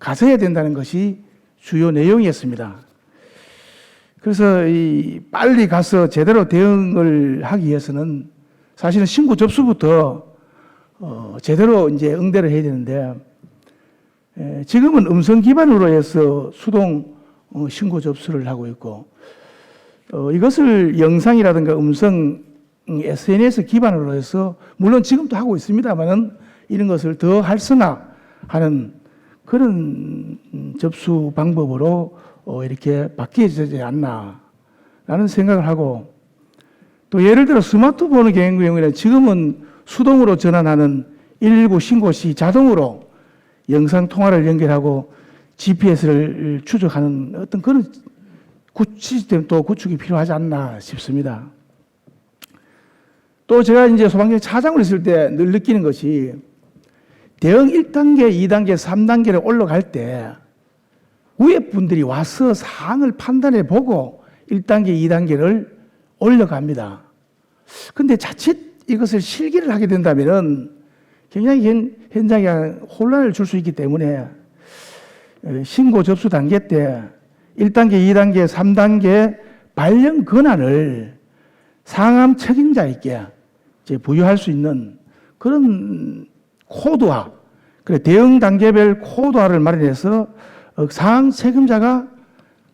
가져야 된다는 것이 주요 내용이었습니다. 그래서 이 빨리 가서 제대로 대응을 하기 위해서는 사실은 신고 접수부터 제대로 이제 응대를 해야 되는데, 지금은 음성 기반으로 해서 수동 신고 접수를 하고 있고, 이것을 영상이라든가 음성 SNS 기반으로 해서 물론 지금도 하고 있습니다만은 이런 것을 더 활성화하는 그런 접수 방법으로 이렇게 바뀌어지지 않나라는 생각을 하고, 또 예를 들어 스마트폰의 경우에는 지금은 수동으로 전환하는 119 신고 시 자동으로 영상 통화를 연결하고 GPS를 추적하는 어떤 그런 시스템도 구축이 필요하지 않나 싶습니다. 또 제가 이제 소방청 차장을 했을 때 늘 느끼는 것이 대응 1단계, 2단계, 3단계를 올라갈 때 위에 분들이 와서 사항을 판단해 보고 1단계, 2단계를 올려갑니다. 근데 자칫 이것을 실기를 하게 된다면은 굉장히 현장에 혼란을 줄 수 있기 때문에 신고 접수 단계 때 1단계, 2단계, 3단계 발령 권한을 상암 책임자에게 이제 부여할 수 있는 그런 코드화, 그래 대응 단계별 코드화를 마련해서 상황 책임자가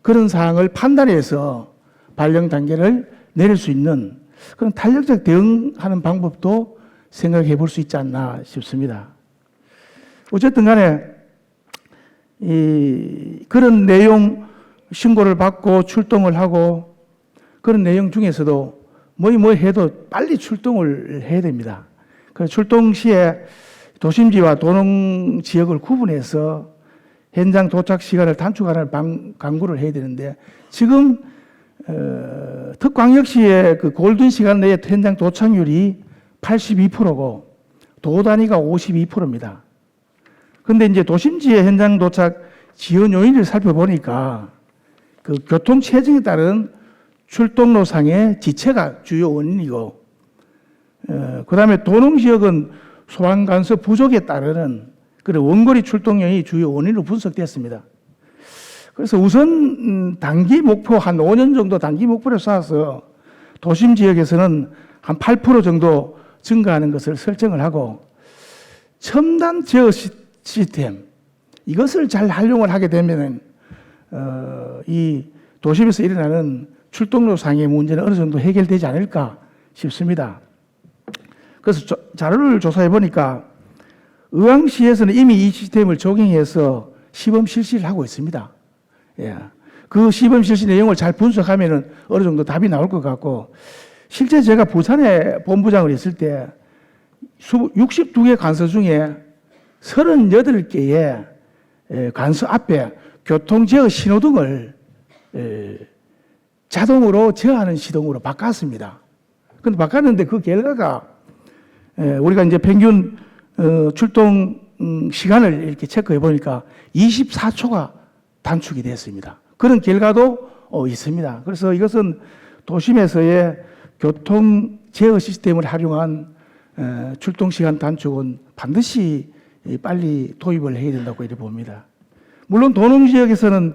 그런 사항을 판단해서 발령 단계를 내릴 수 있는 그런 탄력적 대응하는 방법도 생각해 볼 수 있지 않나 싶습니다. 어쨌든 간에 그런 내용 신고를 받고 출동을 하고 그런 내용 중에서도 뭐 해도 빨리 출동을 해야 됩니다. 그 출동 시에 도심지와 도농 지역을 구분해서 현장 도착 시간을 단축하는 강구를 해야 되는데 지금 특광역시의 그 골든 시간 내에 현장 도착률이 82%고 도 단위가 52%입니다. 근데 이제 도심지의 현장 도착 지연 요인을 살펴보니까 그 교통 체증에 따른 출동로상의 지체가 주요 원인이고, 그 다음에 도농 지역은 소방 간섭 부족에 따르는 그런 원거리 출동량이 주요 원인으로 분석됐습니다. 그래서 우선 단기 목표 한 5년 정도 단기 목표를 쌓아서 도심 지역에서는 한 8% 정도 증가하는 것을 설정을 하고 첨단 제어 시스템 이것을 잘 활용을 하게 되면 이 도심에서 일어나는 출동로상의 문제는 어느 정도 해결되지 않을까 싶습니다. 그래서 자료를 조사해 보니까 의왕시에서는 이미 이 시스템을 적용해서 시범 실시를 하고 있습니다. 예. 그 시범 실시 내용을 잘 분석하면 어느 정도 답이 나올 것 같고, 실제 제가 부산에 본부장을 했을 때 62개 관서 중에 38개의 관서 앞에 교통제어 신호등을 자동으로 제어하는 시동으로 바꿨습니다. 근데 바꿨는데 그 결과가 우리가 이제 평균 출동 시간을 이렇게 체크해 보니까 24초가 단축이 됐습니다. 그런 결과도 있습니다. 그래서 이것은 도심에서의 교통 제어 시스템을 활용한 출동 시간 단축은 반드시 빨리 도입을 해야 된다고 이렇게 봅니다. 물론 도농 지역에서는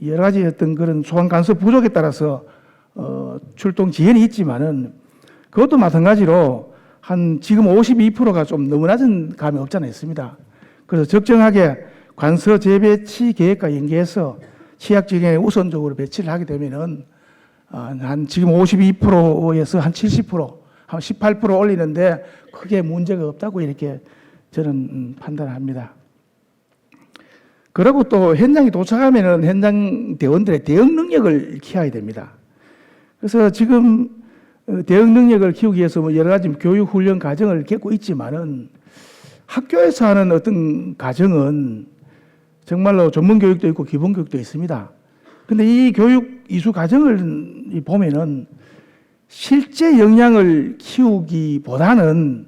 여러 가지 어떤 그런 소방 간섭 부족에 따라서 출동 지연이 있지만은 그것도 마찬가지로 지금 52%가 좀 너무 낮은 감이 없지 않아 있습니다. 그래서 적정하게 관서 재배치 계획과 연계해서 취약 지역에 우선적으로 배치를 하게 되면은 지금 52%에서 한 70%, 한 18% 올리는데 크게 문제가 없다고 이렇게 저는 판단합니다. 그리고 또 현장에 도착하면은 현장 대원들의 대응 능력을 키워야 됩니다. 그래서 지금 대응 능력을 키우기 위해서 여러 가지 교육 훈련 과정을 겪고 있지만은 학교에서 하는 어떤 과정은 정말로 전문 교육도 있고 기본 교육도 있습니다. 근데 이 교육 이수 과정을 보면은 실제 역량을 키우기보다는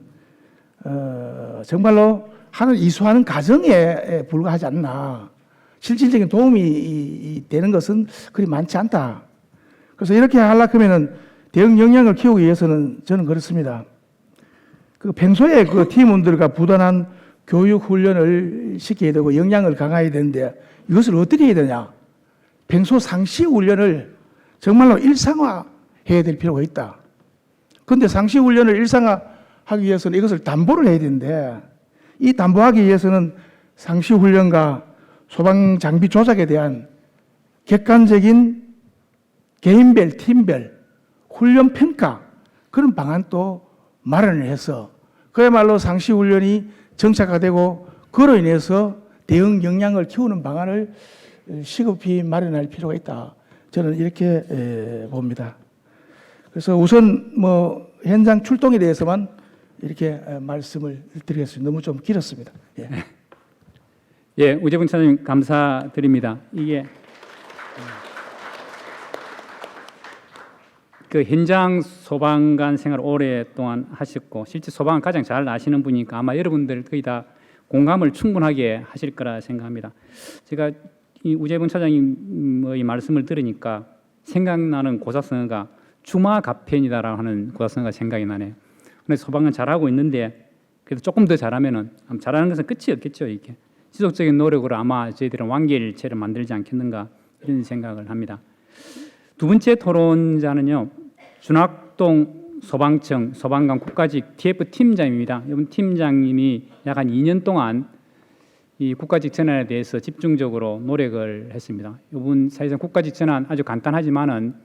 정말로 이수하는 과정에 불과하지 않나. 실질적인 도움이 되는 것은 그리 많지 않다. 그래서 이렇게 하려고 하면은 대응 역량을 키우기 위해서는 저는 그렇습니다. 그 평소에 그 팀원들과 부단한 교육 훈련을 시켜야 되고 역량을 강화해야 되는데 이것을 어떻게 해야 되냐? 평소 상시 훈련을 정말로 일상화해야 될 필요가 있다. 그런데 상시 훈련을 일상화하기 위해서는 이것을 담보를 해야 되는데 이 담보하기 위해서는 상시 훈련과 소방 장비 조작에 대한 객관적인 개인별, 팀별 훈련 평가 그런 방안도 마련을 해서 그야말로 상시 훈련이 정착화되고 그로 인해서 대응 역량을 키우는 방안을 시급히 마련할 필요가 있다. 저는 이렇게 봅니다. 그래서 우선 현장 출동에 대해서만 이렇게 말씀을 드리겠습니다. 너무 좀 길었습니다. 예. 예, 우재분 차장님 감사드립니다. 이게 그 현장 소방관 생활 오랫동안 하셨고 실제 소방을 가장 잘 아시는 분이니까 아마 여러분들 거의 다 공감을 충분하게 하실 거라 생각합니다. 제가 이 우재봉 차장님의 말씀을 들으니까 생각나는 고사성어가 주마가편이다라고 하는 고사성어가 생각이 나네요. 근데 소방은 잘하고 있는데 그래도 조금 더 잘하면은 잘하는 것은 끝이 없겠죠. 이렇게 지속적인 노력으로 아마 저희들은 완결체를 만들지 않겠는가 이런 생각을 합니다. 두 번째 토론자는요, 준학동 소방청 소방관 국가직 TF 팀장입니다. 이번 팀장님이 약 한 2년 동안 이 국가직 전환에 대해서 집중적으로 노력을 했습니다. 이번 사실상 국가직 전환 아주 간단하지만은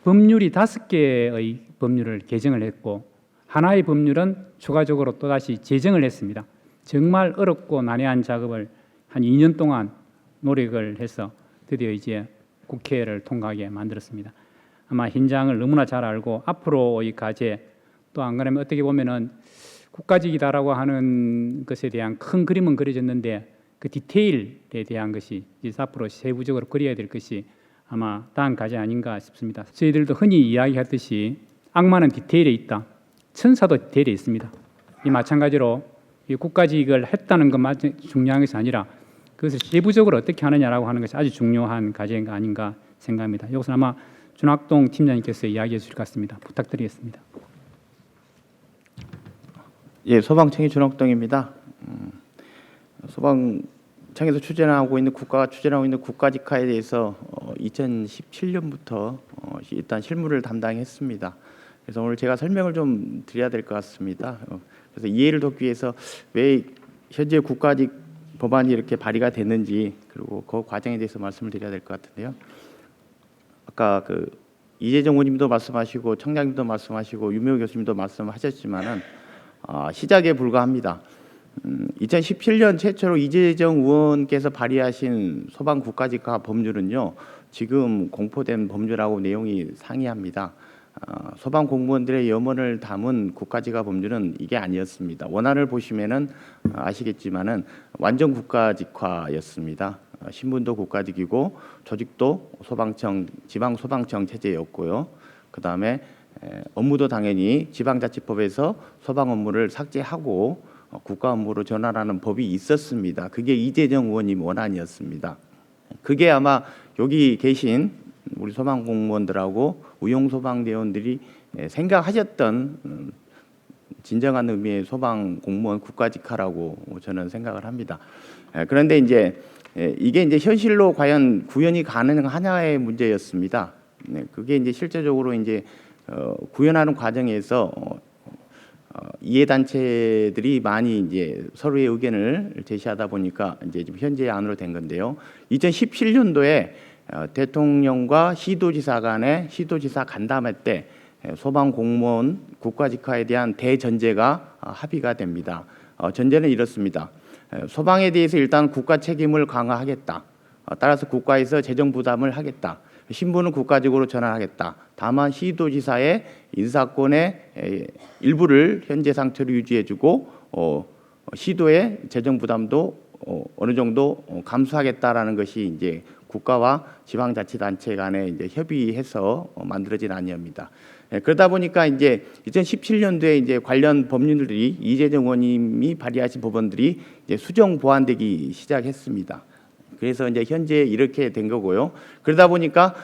법률이 5개의 법률을 개정을 했고 하나의 법률은 추가적으로 또다시 제정을 했습니다. 정말 어렵고 난해한 작업을 한 2년 동안 노력을 해서 드디어 이제 국회를 통과하게 만들었습니다. 아마 현장을 너무나 잘 알고 앞으로의 과제 또 안 그러면 어떻게 보면은 국가직이다라고 하는 것에 대한 큰 그림은 그려졌는데 그 디테일에 대한 것이 이제 앞으로 세부적으로 그려야 될 것이 아마 다음 과제 아닌가 싶습니다. 저희들도 흔히 이야기하듯이 악마는 디테일에 있다. 천사도 디테일에 있습니다. 이 마찬가지로 이 국가직을 했다는 것만 중요한 것이 아니라 그것을 세부적으로 어떻게 하느냐라고 하는 것이 아주 중요한 과제가 아닌가 생각합니다. 이것은 아마 준학동 팀장님께서 이야기해 주실 것 같습니다. 부탁드리겠습니다. 예, 소방청의 준학동입니다. 소방청에서 추진하고 있는 국가가 추진하고 있는 국가직화에 대해서 2017년부터 일단 실무를 담당했습니다. 그래서 오늘 제가 설명을 좀 드려야 될 것 같습니다. 그래서 이해를 돕기 위해서 왜 현재 국가직 법안이 이렇게 발의가 됐는지 그리고 그 과정에 대해서 말씀을 드려야 될 것 같은데요. 아까 그 이재정 의원님도 말씀하시고 청장님도 말씀하시고 유명호 교수님도 말씀하셨지만은 시작에 불과합니다. 2017년 최초로 이재정 의원께서 발의하신 소방 국가직화 법률은요, 지금 공포된 법률하고 내용이 상이합니다. 소방 공무원들의 염원을 담은 국가직화 법률은 이게 아니었습니다. 원안을 보시면은 아시겠지만은 완전 국가직화였습니다. 신분도 국가직이고 조직도 소방청, 지방 소방청 체제였고요. 그 다음에 업무도 당연히 지방자치법에서 소방 업무를 삭제하고 국가 업무로 전환하는 법이 있었습니다. 그게 이재정 의원님 원안이었습니다. 그게 아마 여기 계신 우리 소방 공무원들하고 의용 소방대원들이 생각하셨던 진정한 의미의 소방 공무원 국가직화라고 저는 생각을 합니다. 그런데 이제 이게 이제 현실로 과연 구현이 가능하냐의 문제였습니다. 그게 이제 실제적으로 이제 구현하는 과정에서 이해단체들이 많이 이제 서로의 의견을 제시하다 보니까 이제 지금 현재 안으로 된 건데요. 2017년도에 대통령과 시도지사 간에 시도지사 간담회 때 소방 공무원 국가직화에 대한 대전제가 합의가 됩니다. 전제는 이렇습니다. 소방에 대해서 일단 국가 책임을 강화하겠다. 따라서 국가에서 재정 부담을 하겠다. 신분은 국가직으로 전환하겠다. 다만 시도지사의 인사권의 일부를 현재 상태로 유지해주고 시도의 재정 부담도 어느 정도 감수하겠다라는 것이 이제 국가와 지방자치단체 간에 이제 협의해서 만들어진 안이옵니다. 그러다 보니까 이제 2017년도에 이제 관련 법률들이 이재정 의원님이 발의하신 법안들이 이제 수정 보완되기 시작했습니다. 그래서 이제 현재 이렇게 된 거고요. 그러다 보니까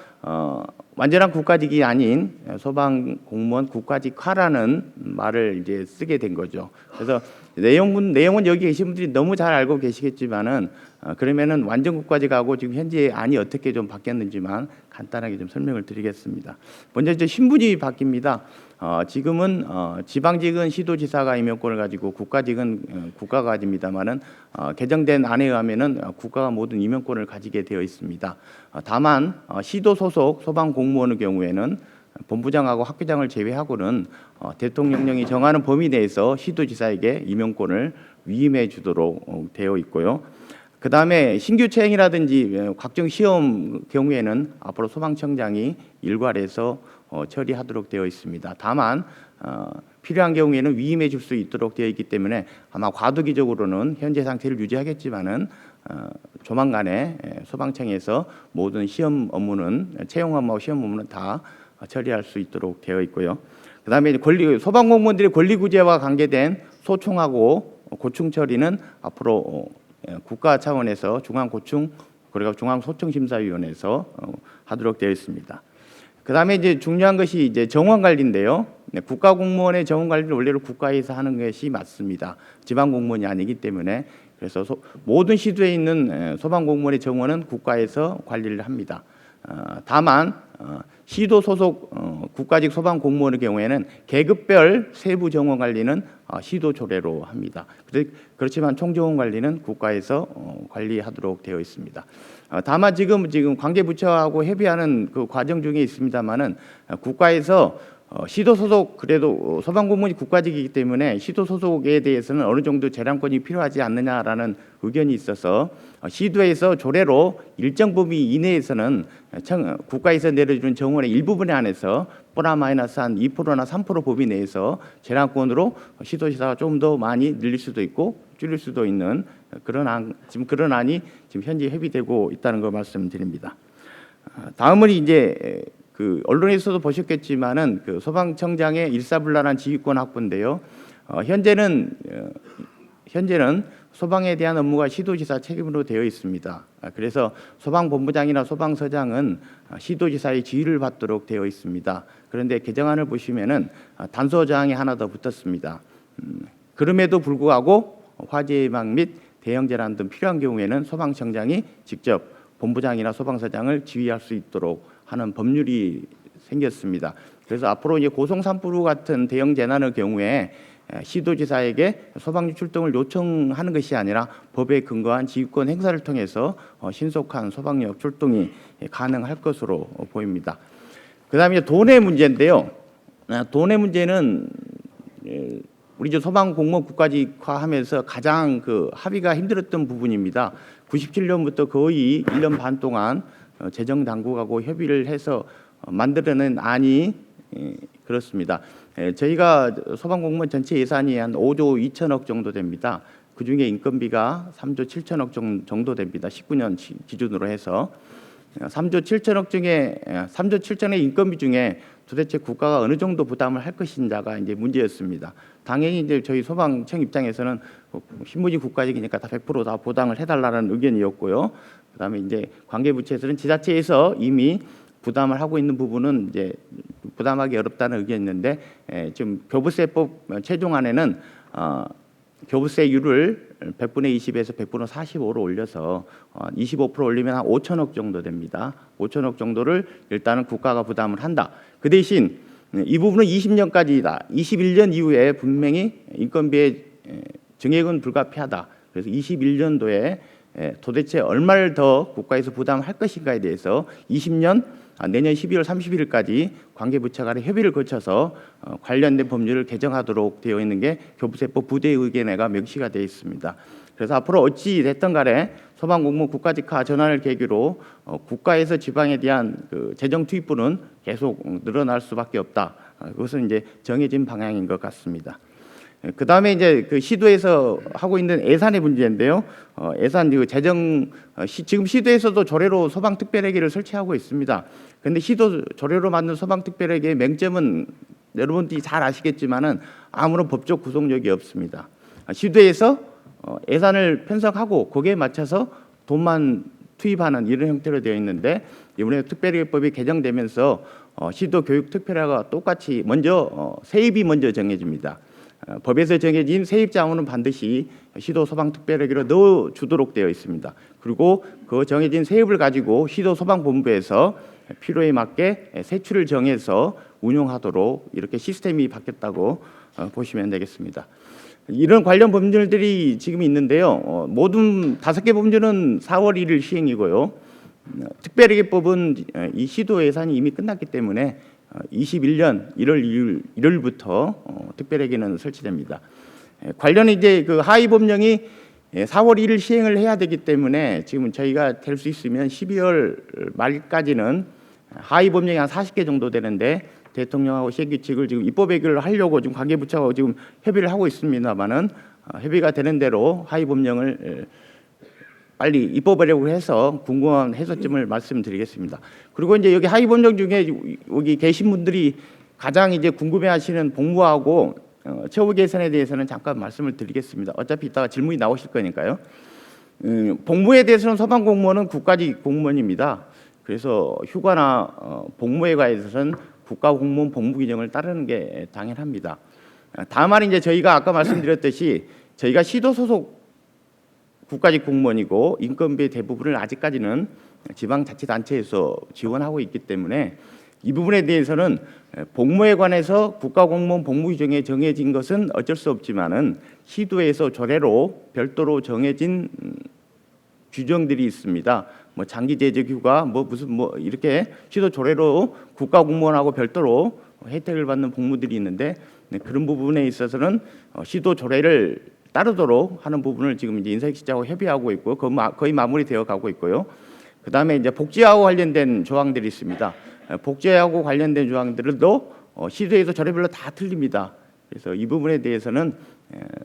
완전한 국가직이 아닌 소방 공무원 국가직화라는 말을 이제 쓰게 된 거죠. 그래서 내용은 여기 계신 분들이 너무 잘 알고 계시겠지만은 그러면은 완전 국가직하고 지금 현재 안이 어떻게 좀 바뀌었는지만 간단하게 좀 설명을 드리겠습니다. 먼저 이제 신분이 바뀝니다. 지금은 지방직은 시도지사가 임명권을 가지고 국가직은 국가가 가집니다만은 개정된 안에 의하면은 국가가 모든 임명권을 가지게 되어 있습니다. 다만 시도 소속 소방 공무원의 경우에는 본부장하고 학교장을 제외하고는 대통령령이 정하는 범위 내에서 시도지사에게 임명권을 위임해 주도록 되어 있고요. 그 다음에 신규 채용이라든지 각종 시험 경우에는 앞으로 소방청장이 일괄해서 처리하도록 되어 있습니다. 다만 필요한 경우에는 위임해 줄 수 있도록 되어 있기 때문에 아마 과도기적으로는 현재 상태를 유지하겠지만은 조만간에 소방청에서 모든 시험 업무는 채용 업무와 시험 업무는 다 처리할 수 있도록 되어 있고요. 그 다음에 소방공무원들의 권리구제와 관계된 소총하고 고충 처리는 앞으로 국가 차원에서 중앙고충 그리고 중앙소청심사위원회에서 하도록 되어 있습니다. 그다음에 이제 중요한 것이 이제 정원 관리인데요. 네, 국가공무원의 정원 관리를 원래로 국가에서 하는 것이 맞습니다. 지방 공무원이 아니기 때문에 그래서 모든 시도에 있는 소방공무원의 정원은 국가에서 관리를 합니다. 다만 시도 소속 국가직 소방공무원의 경우에는 계급별 세부 정원 관리는 시도 조례로 합니다. 그렇지만 총정원 관리는 국가에서 관리하도록 되어 있습니다. 다만 지금 관계부처하고 협의하는 그 과정 중에 있습니다만은 국가에서 시도 소속 그래도 소방공무원이 국가직이기 때문에 시도 소속에 대해서는 어느 정도 재량권이 필요하지 않느냐라는 의견이 있어서 시도에서 조례로 일정 범위 이내에서는 국가에서 내려주는 정원의 일부분에 한해서 플러스 한 2%나 3% 범위 내에서 재량권으로 시도지사가 좀 더 많이 늘릴 수도 있고 줄일 수도 있는 그런 안이 지금 현재 협의되고 있다는 걸 말씀드립니다. 다음은 이제 그 언론에서도 보셨겠지만은 그 소방청장의 일사불란한 지휘권 확보인데요. 현재는 소방에 대한 업무가 시도지사 책임으로 되어 있습니다. 그래서 소방본부장이나 소방서장은 시도지사의 지휘를 받도록 되어 있습니다. 그런데 개정안을 보시면은 단서 조항이 하나 더 붙었습니다. 그럼에도 불구하고 화재 예방 및 대형 재난 등 필요한 경우에는 소방청장이 직접 본부장이나 소방서장을 지휘할 수 있도록 하는 법률이 생겼습니다. 그래서 앞으로 이제 고성 산불 같은 대형 재난의 경우에 시도지사에게 소방력 출동을 요청하는 것이 아니라 법에 근거한 지휘권 행사를 통해서 신속한 소방력 출동이 가능할 것으로 보입니다. 그다음에 돈의 문제인데요. 돈의 문제는 우리 소방 공무원 국가직화하면서 가장 그 합의가 힘들었던 부분입니다. 97년부터 거의 1년 반 동안 재정 당국하고 협의를 해서 만들어낸 안이 그렇습니다. 저희가 소방공무원 전체 예산이 한 5조 2천억 정도 됩니다. 그중에 인건비가 3조 7천억 정도 됩니다. 19년 기준으로 해서 3조 7천의 인건비 중에 도대체 국가가 어느 정도 부담을 할 것인가가 이제 문제였습니다. 당연히 이제 저희 소방청 입장에서는 신무지 국가직이니까 다 100% 다 보장을 해달라는 의견이었고요. 그다음에 이제 관계부처에서는 지자체에서 이미 부담을 하고 있는 부분은 이제 부담하기 어렵다는 의견이었는데 지금 교부세법 최종안에는 교부세율을 100분의 20에서 100분의 45로 올려서 25% 올리면 한 5천억 정도 됩니다. 5천억 정도를 일단은 국가가 부담을 한다. 그 대신 이 부분은 20년까지다. 21년 이후에 분명히 인건비의 증액은 불가피하다. 그래서 21년도에 도대체 얼마를 더 국가에서 부담할 것인가에 대해서 20년 내년 12월 31일까지 관계부처 간의 협의를 거쳐서 관련된 법률을 개정하도록 되어 있는 게 교부세법 부대의견회가 명시가 되어 있습니다. 그래서 앞으로 어찌 됐든 간에 소방공무원 국가직화 전환을 계기로 국가에서 지방에 대한 그 재정 투입분은 계속 늘어날 수밖에 없다. 그것은 이제 정해진 방향인 것 같습니다. 그 다음에 이제 그 시도에서 하고 있는 예산의 문제인데요. 예산 그 재정 지금 시도에서도 조례로 소방특별회계를 설치하고 있습니다. 그런데 시도 조례로 만든 소방특별회계의 맹점은 여러분들이 잘 아시겠지만은 아무런 법적 구속력이 없습니다. 시도에서 예산을 편성하고 거기에 맞춰서 돈만 투입하는 이런 형태로 되어 있는데 이번에 특별회계법이 개정되면서 시도 교육 특별회가 똑같이 먼저 세입이 먼저 정해집니다. 법에서 정해진 세입 자원은 반드시 시도 소방특별회계로 넣어주도록 되어 있습니다. 그리고 그 정해진 세입을 가지고 시도 소방본부에서 필요에 맞게 세출을 정해서 운용하도록 이렇게 시스템이 바뀌었다고 보시면 되겠습니다. 이런 관련 법률들이 지금 있는데요. 모든 5개 법률은 4월 1일 시행이고요. 특별회계법은 이 시도 예산이 이미 끝났기 때문에 21년 1월 1일부터 특별회계는 설치됩니다. 관련 이제 그 하위 법령이 4월 1일 시행을 해야 되기 때문에 지금 저희가 될 수 있으면 12월 말까지는 하위 법령이 한 40개 정도 되는데 대통령하고 시행규칙을 지금 입법회의를 하려고 지금 관계부처하고 지금 협의를 하고 있습니다만은 협의가 되는 대로 하위 법령을 빨리 입법하려고 해서 궁금한 해소점을 말씀드리겠습니다. 그리고 이제 여기 하위 법령 중에 여기 계신 분들이 가장 이제 궁금해하시는 복무하고 처우 개선에 대해서는 잠깐 말씀을 드리겠습니다. 어차피 이따가 질문이 나오실 거니까요. 복무에 대해서는 소방공무원은 국가직 공무원입니다. 그래서 휴가나 복무에 관해서는 국가공무원 복무규정을 따르는 게 당연합니다. 다만 이제 저희가 아까 말씀드렸듯이 저희가 시도 소속 국가직 공무원이고 인건비의 대부분을 아직까지는 지방자치단체에서 지원하고 있기 때문에 이 부분에 대해서는 복무에 관해서 국가공무원 복무규정에 정해진 것은 어쩔 수 없지만은 시도에서 조례로 별도로 정해진 규정들이 있습니다. 뭐 장기 재직 휴가 무슨 이렇게 시도 조례로 국가공무원하고 별도로 혜택을 받는 복무들이 있는데 그런 부분에 있어서는 시도 조례를 따르도록 하는 부분을 지금 이제 인사혁신처하고 협의하고 있고 거의 마무리되어 가고 있고요. 그다음에 이제 복지하고 관련된 조항들이 있습니다. 복지하고 관련된 조항들도 시도에서 조례별로 다 틀립니다. 그래서 이 부분에 대해서는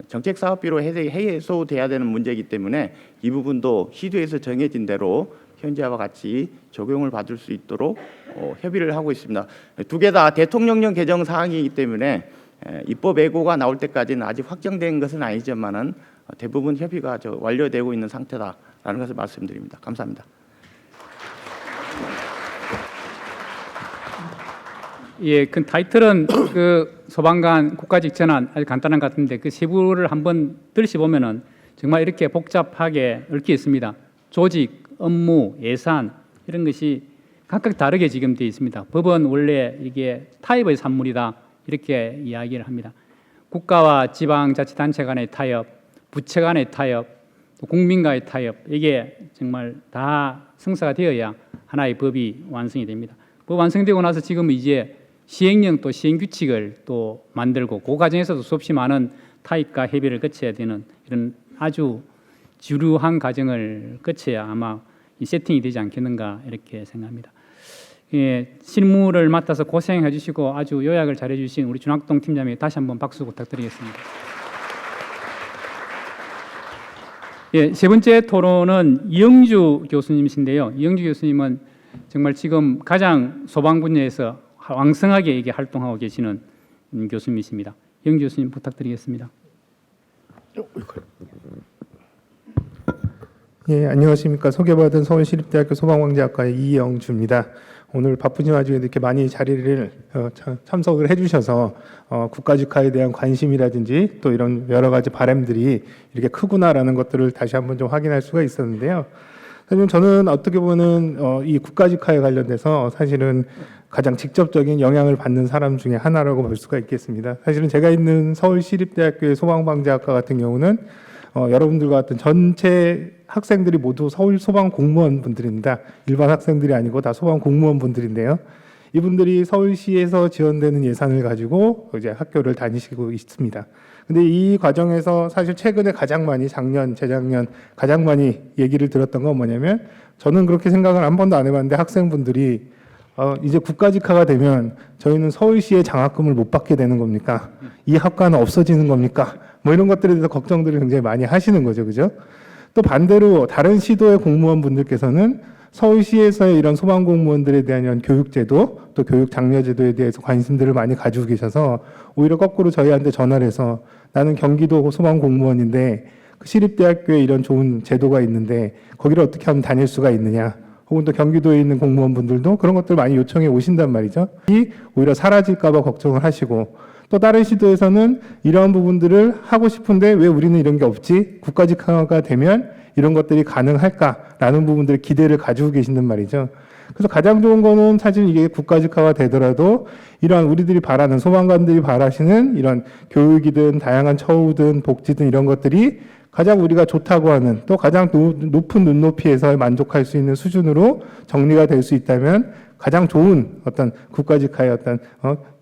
정책 사업비로 해소돼야 되는 문제이기 때문에 이 부분도 시도에서 정해진 대로 현재와 같이 적용을 받을 수 있도록 협의를 하고 있습니다. 두 개 다 대통령령 개정 사항이기 때문에 입법 예고가 나올 때까지는 아직 확정된 것은 아니지만은 대부분 협의가 완료되고 있는 상태다라는 것을 말씀드립니다. 감사합니다. 예, 그 타이틀은 그 소방관 국가직 전환 아주 간단한 것 같은데 그 세부를 한번 들으시보면은 정말 이렇게 복잡하게 얽혀 있습니다. 조직, 업무, 예산 이런 것이 각각 다르게 지금 되어 있습니다. 법은 원래 이게 타협의 산물이다 이렇게 이야기를 합니다. 국가와 지방자치단체 간의 타협, 부처 간의 타협, 또 국민과의 타협 이게 정말 다 성사가 되어야 하나의 법이 완성이 됩니다. 법 완성되고 나서 지금 이제 시행령 또 시행규칙을 또 만들고 그 과정에서도 수없이 많은 타협과 협의를 거쳐야 되는 이런 아주 주류한 과정을 거쳐야 아마 이 세팅이 되지 않겠는가 이렇게 생각합니다. 예, 실무를 맡아서 고생해 주시고 아주 요약을 잘해 주신 우리 준학동 팀장님께 다시 한번 박수 부탁드리겠습니다. 예, 세 번째 토론은 이영주 교수님이신데요. 이영주 교수님은 정말 지금 가장 소방 분야에서 왕성하게 이게 활동하고 계시는 교수님이십니다. 이영주 교수님 부탁드리겠습니다. 예, 안녕하십니까. 소개받은 서울시립대학교 소방방재학과의 이영주입니다. 오늘 바쁘신 와중에 이렇게 많이 자리를 참석을 해주셔서 국가직화에 대한 관심이라든지 또 이런 여러 가지 바람들이 이렇게 크구나라는 것들을 다시 한번 좀 확인할 수가 있었는데요. 사실 저는 어떻게 보면 이 국가직화에 관련돼서 사실은 가장 직접적인 영향을 받는 사람 중에 하나라고 볼 수가 있겠습니다. 사실은 제가 있는 서울시립대학교의 소방방재학과 같은 경우는 여러분들과 같은 전체 학생들이 모두 서울 소방 공무원 분들입니다. 일반 학생들이 아니고 다 소방 공무원 분들인데요. 이분들이 서울시에서 지원되는 예산을 가지고 이제 학교를 다니시고 있습니다. 근데 이 과정에서 사실 최근에 가장 많이 작년, 재작년 가장 많이 얘기를 들었던 건 뭐냐면 저는 그렇게 생각을 한 번도 안 해봤는데 학생분들이 이제 국가직화가 되면 저희는 서울시의 장학금을 못 받게 되는 겁니까? 이 학과는 없어지는 겁니까? 뭐 이런 것들에 대해서 걱정들을 굉장히 많이 하시는 거죠. 그죠? 또 반대로 다른 시도의 공무원분들께서는 서울시에서의 이런 소방공무원들에 대한 이런 교육제도 또 교육 장려제도에 대해서 관심들을 많이 가지고 계셔서 오히려 거꾸로 저희한테 전화를 해서 나는 경기도 소방공무원인데 그 시립대학교에 이런 좋은 제도가 있는데 거기를 어떻게 하면 다닐 수가 있느냐 혹은 또 경기도에 있는 공무원분들도 그런 것들 많이 요청해 오신단 말이죠. 이 오히려 사라질까 봐 걱정을 하시고 또 다른 시도에서는 이러한 부분들을 하고 싶은데 왜 우리는 이런 게 없지? 국가직화가 되면 이런 것들이 가능할까라는 부분들의 기대를 가지고 계신단 말이죠. 그래서 가장 좋은 거는 사실 이게 국가직화가 되더라도 이러한 우리들이 바라는 소방관들이 바라시는 이런 교육이든 다양한 처우든 복지든 이런 것들이 가장 우리가 좋다고 하는 또 가장 높은 눈높이에서 만족할 수 있는 수준으로 정리가 될 수 있다면 가장 좋은 어떤 국가직화의 어떤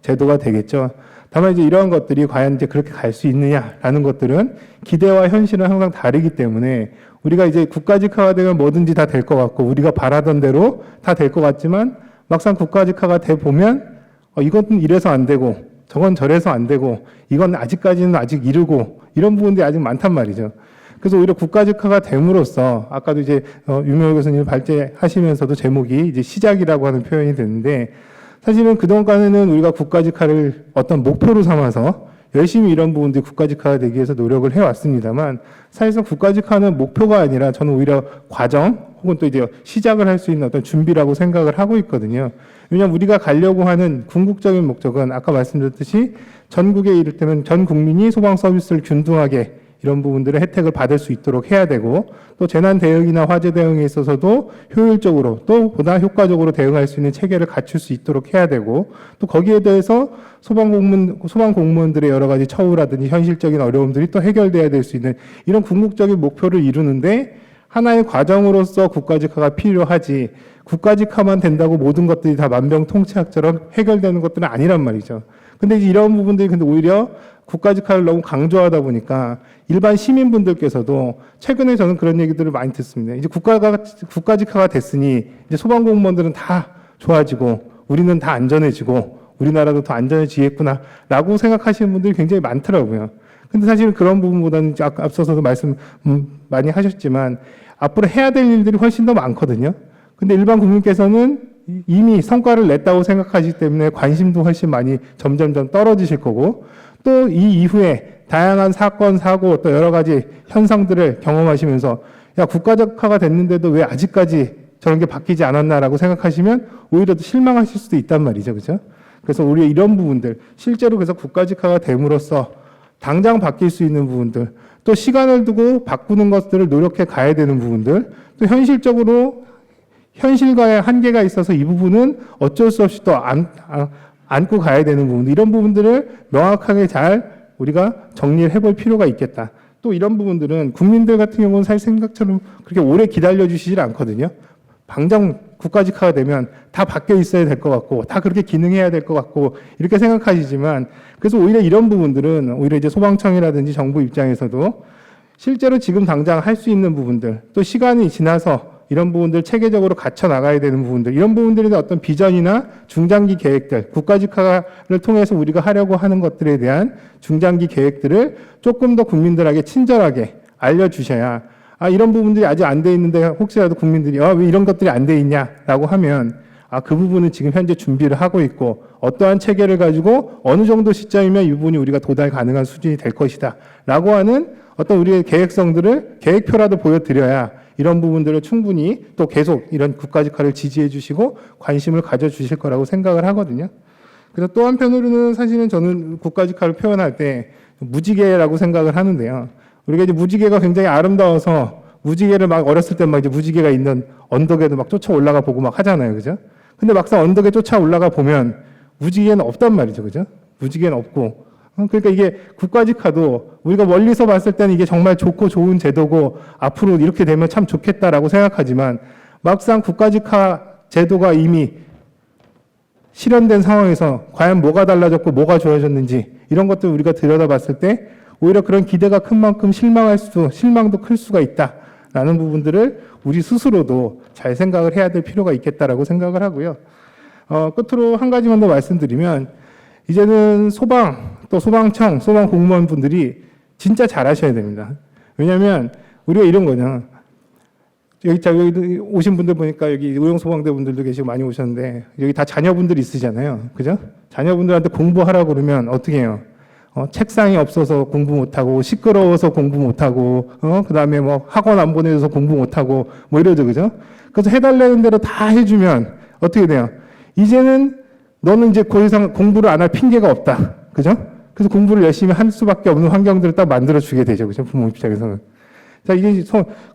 제도가 되겠죠. 다만 이제 이러한 것들이 과연 이제 그렇게 갈 수 있느냐라는 것들은 기대와 현실은 항상 다르기 때문에 우리가 이제 국가직화가 되면 뭐든지 다 될 것 같고 우리가 바라던 대로 다 될 것 같지만 막상 국가직화가 돼 보면 이건 이래서 안 되고 저건 저래서 안 되고 이건 아직까지는 아직 이르고 이런 부분들이 아직 많단 말이죠. 그래서 오히려 국가직화가 됨으로써 아까도 이제 유명호 교수님 발제하시면서도 제목이 이제 시작이라고 하는 표현이 됐는데 사실은 그동안에는 우리가 국가직화를 어떤 목표로 삼아서 열심히 이런 부분들이 국가직화가 되기 위해서 노력을 해왔습니다만 사실상 국가직화는 목표가 아니라 저는 오히려 과정 혹은 또 이제 시작을 할 수 있는 어떤 준비라고 생각을 하고 있거든요. 왜냐하면 우리가 가려고 하는 궁극적인 목적은 아까 말씀드렸듯이 전국에 이를테면 전 국민이 소방 서비스를 균등하게 이런 부분들의 혜택을 받을 수 있도록 해야 되고 또 재난 대응이나 화재 대응에 있어서도 효율적으로 또 보다 효과적으로 대응할 수 있는 체계를 갖출 수 있도록 해야 되고 또 거기에 대해서 소방 공무원들의 여러 가지 처우라든지 현실적인 어려움들이 또 해결돼야 될 수 있는 이런 궁극적인 목표를 이루는데 하나의 과정으로서 국가직화가 필요하지 국가직화만 된다고 모든 것들이 다 만병통치약처럼 해결되는 것들은 아니란 말이죠. 근데 이제 이런 부분들이 근데 오히려 국가직화를 너무 강조하다 보니까 일반 시민분들께서도 최근에 저는 그런 얘기들을 많이 듣습니다. 이제 국가직화가 됐으니 이제 소방공무원들은 다 좋아지고 우리는 다 안전해지고 우리나라도 더 안전해지겠구나라고 생각하시는 분들이 굉장히 많더라고요. 근데 사실은 그런 부분보다는 아까 앞서서도 말씀 많이 하셨지만 앞으로 해야 될 일들이 훨씬 더 많거든요. 근데 일반 국민께서는 이미 성과를 냈다고 생각하시기 때문에 관심도 훨씬 많이 점점점 떨어지실 거고 또 이 이후에 다양한 사건, 사고 또 여러 가지 현상들을 경험하시면서 야, 국가적화가 됐는데도 왜 아직까지 저런 게 바뀌지 않았나라고 생각하시면 오히려 더 실망하실 수도 있단 말이죠. 그죠? 그래서 우리 이런 부분들, 실제로 그래서 국가직화가 됨으로써 당장 바뀔 수 있는 부분들, 또 시간을 두고 바꾸는 것들을 노력해 가야 되는 부분들, 또 현실적으로 현실과의 한계가 있어서 이 부분은 어쩔 수 없이 또 안고 가야 되는 부분, 이런 부분들을 명확하게 잘 우리가 정리를 해볼 필요가 있겠다. 또 이런 부분들은 국민들 같은 경우는 사실 생각처럼 그렇게 오래 기다려 주시질 않거든요. 당장 국가직화가 되면 다 바뀌어 있어야 될 것 같고 다 그렇게 기능해야 될 것 같고 이렇게 생각하시지만 그래서 오히려 이런 부분들은 오히려 이제 소방청이라든지 정부 입장에서도 실제로 지금 당장 할 수 있는 부분들 또 시간이 지나서 이런 부분들 체계적으로 갖춰 나가야 되는 부분들 이런 부분들에 어떤 비전이나 중장기 계획들 국가직화를 통해서 우리가 하려고 하는 것들에 대한 중장기 계획들을 조금 더 국민들에게 친절하게 알려주셔야 이런 부분들이 아직 안 돼 있는데 혹시라도 국민들이 왜 이런 것들이 안 돼 있냐라고 하면 그 부분은 지금 현재 준비를 하고 있고 어떠한 체계를 가지고 어느 정도 시점이면 이 부분이 우리가 도달 가능한 수준이 될 것이다 라고 하는 어떤 우리의 계획성들을 계획표라도 보여드려야 이런 부분들을 충분히 또 계속 이런 국가직화를 지지해 주시고 관심을 가져주실 거라고 생각을 하거든요. 그래서 또 한편으로는 사실은 저는 국가직화를 표현할 때 무지개라고 생각을 하는데요. 우리가 이제 무지개가 굉장히 아름다워서 무지개를 막 어렸을 때 막 이제 무지개가 있는 언덕에도 막 쫓아 올라가 보고 막 하잖아요. 그죠? 근데 막상 언덕에 쫓아 올라가 보면 무지개는 없단 말이죠. 그죠? 무지개는 없고. 그러니까 이게 국가직화도 우리가 멀리서 봤을 때는 이게 정말 좋고 좋은 제도고 앞으로 이렇게 되면 참 좋겠다라고 생각하지만 막상 국가직화 제도가 이미 실현된 상황에서 과연 뭐가 달라졌고 뭐가 좋아졌는지 이런 것들 우리가 들여다봤을 때 오히려 그런 기대가 큰 만큼 실망도 클 수가 있다라는 부분들을 우리 스스로도 잘 생각을 해야 될 필요가 있겠다라고 생각을 하고요. 끝으로 한 가지만 더 말씀드리면 이제는 소방, 또 소방청, 소방 공무원분들이 진짜 잘하셔야 됩니다. 왜냐하면 우리가 이런 거냐. 여기 오신 분들 보니까 여기 의용소방대 분들도 계시고 많이 오셨는데 여기 다 자녀분들이 있으잖아요. 그죠? 자녀분들한테 공부하라고 그러면 어떻게 해요? 책상이 없어서 공부 못하고 시끄러워서 공부 못하고 그다음에 뭐 학원 안 보내줘서 공부 못하고 뭐 이러죠. 그죠? 그래서 해달라는 대로 다 해주면 어떻게 돼요? 이제는 너는 이제 더 이상 공부를 안 할 핑계가 없다. 그죠? 그래서 공부를 열심히 할 수밖에 없는 환경들을 딱 만들어 주게 되죠. 그죠? 부모 입장에서는. 자, 이게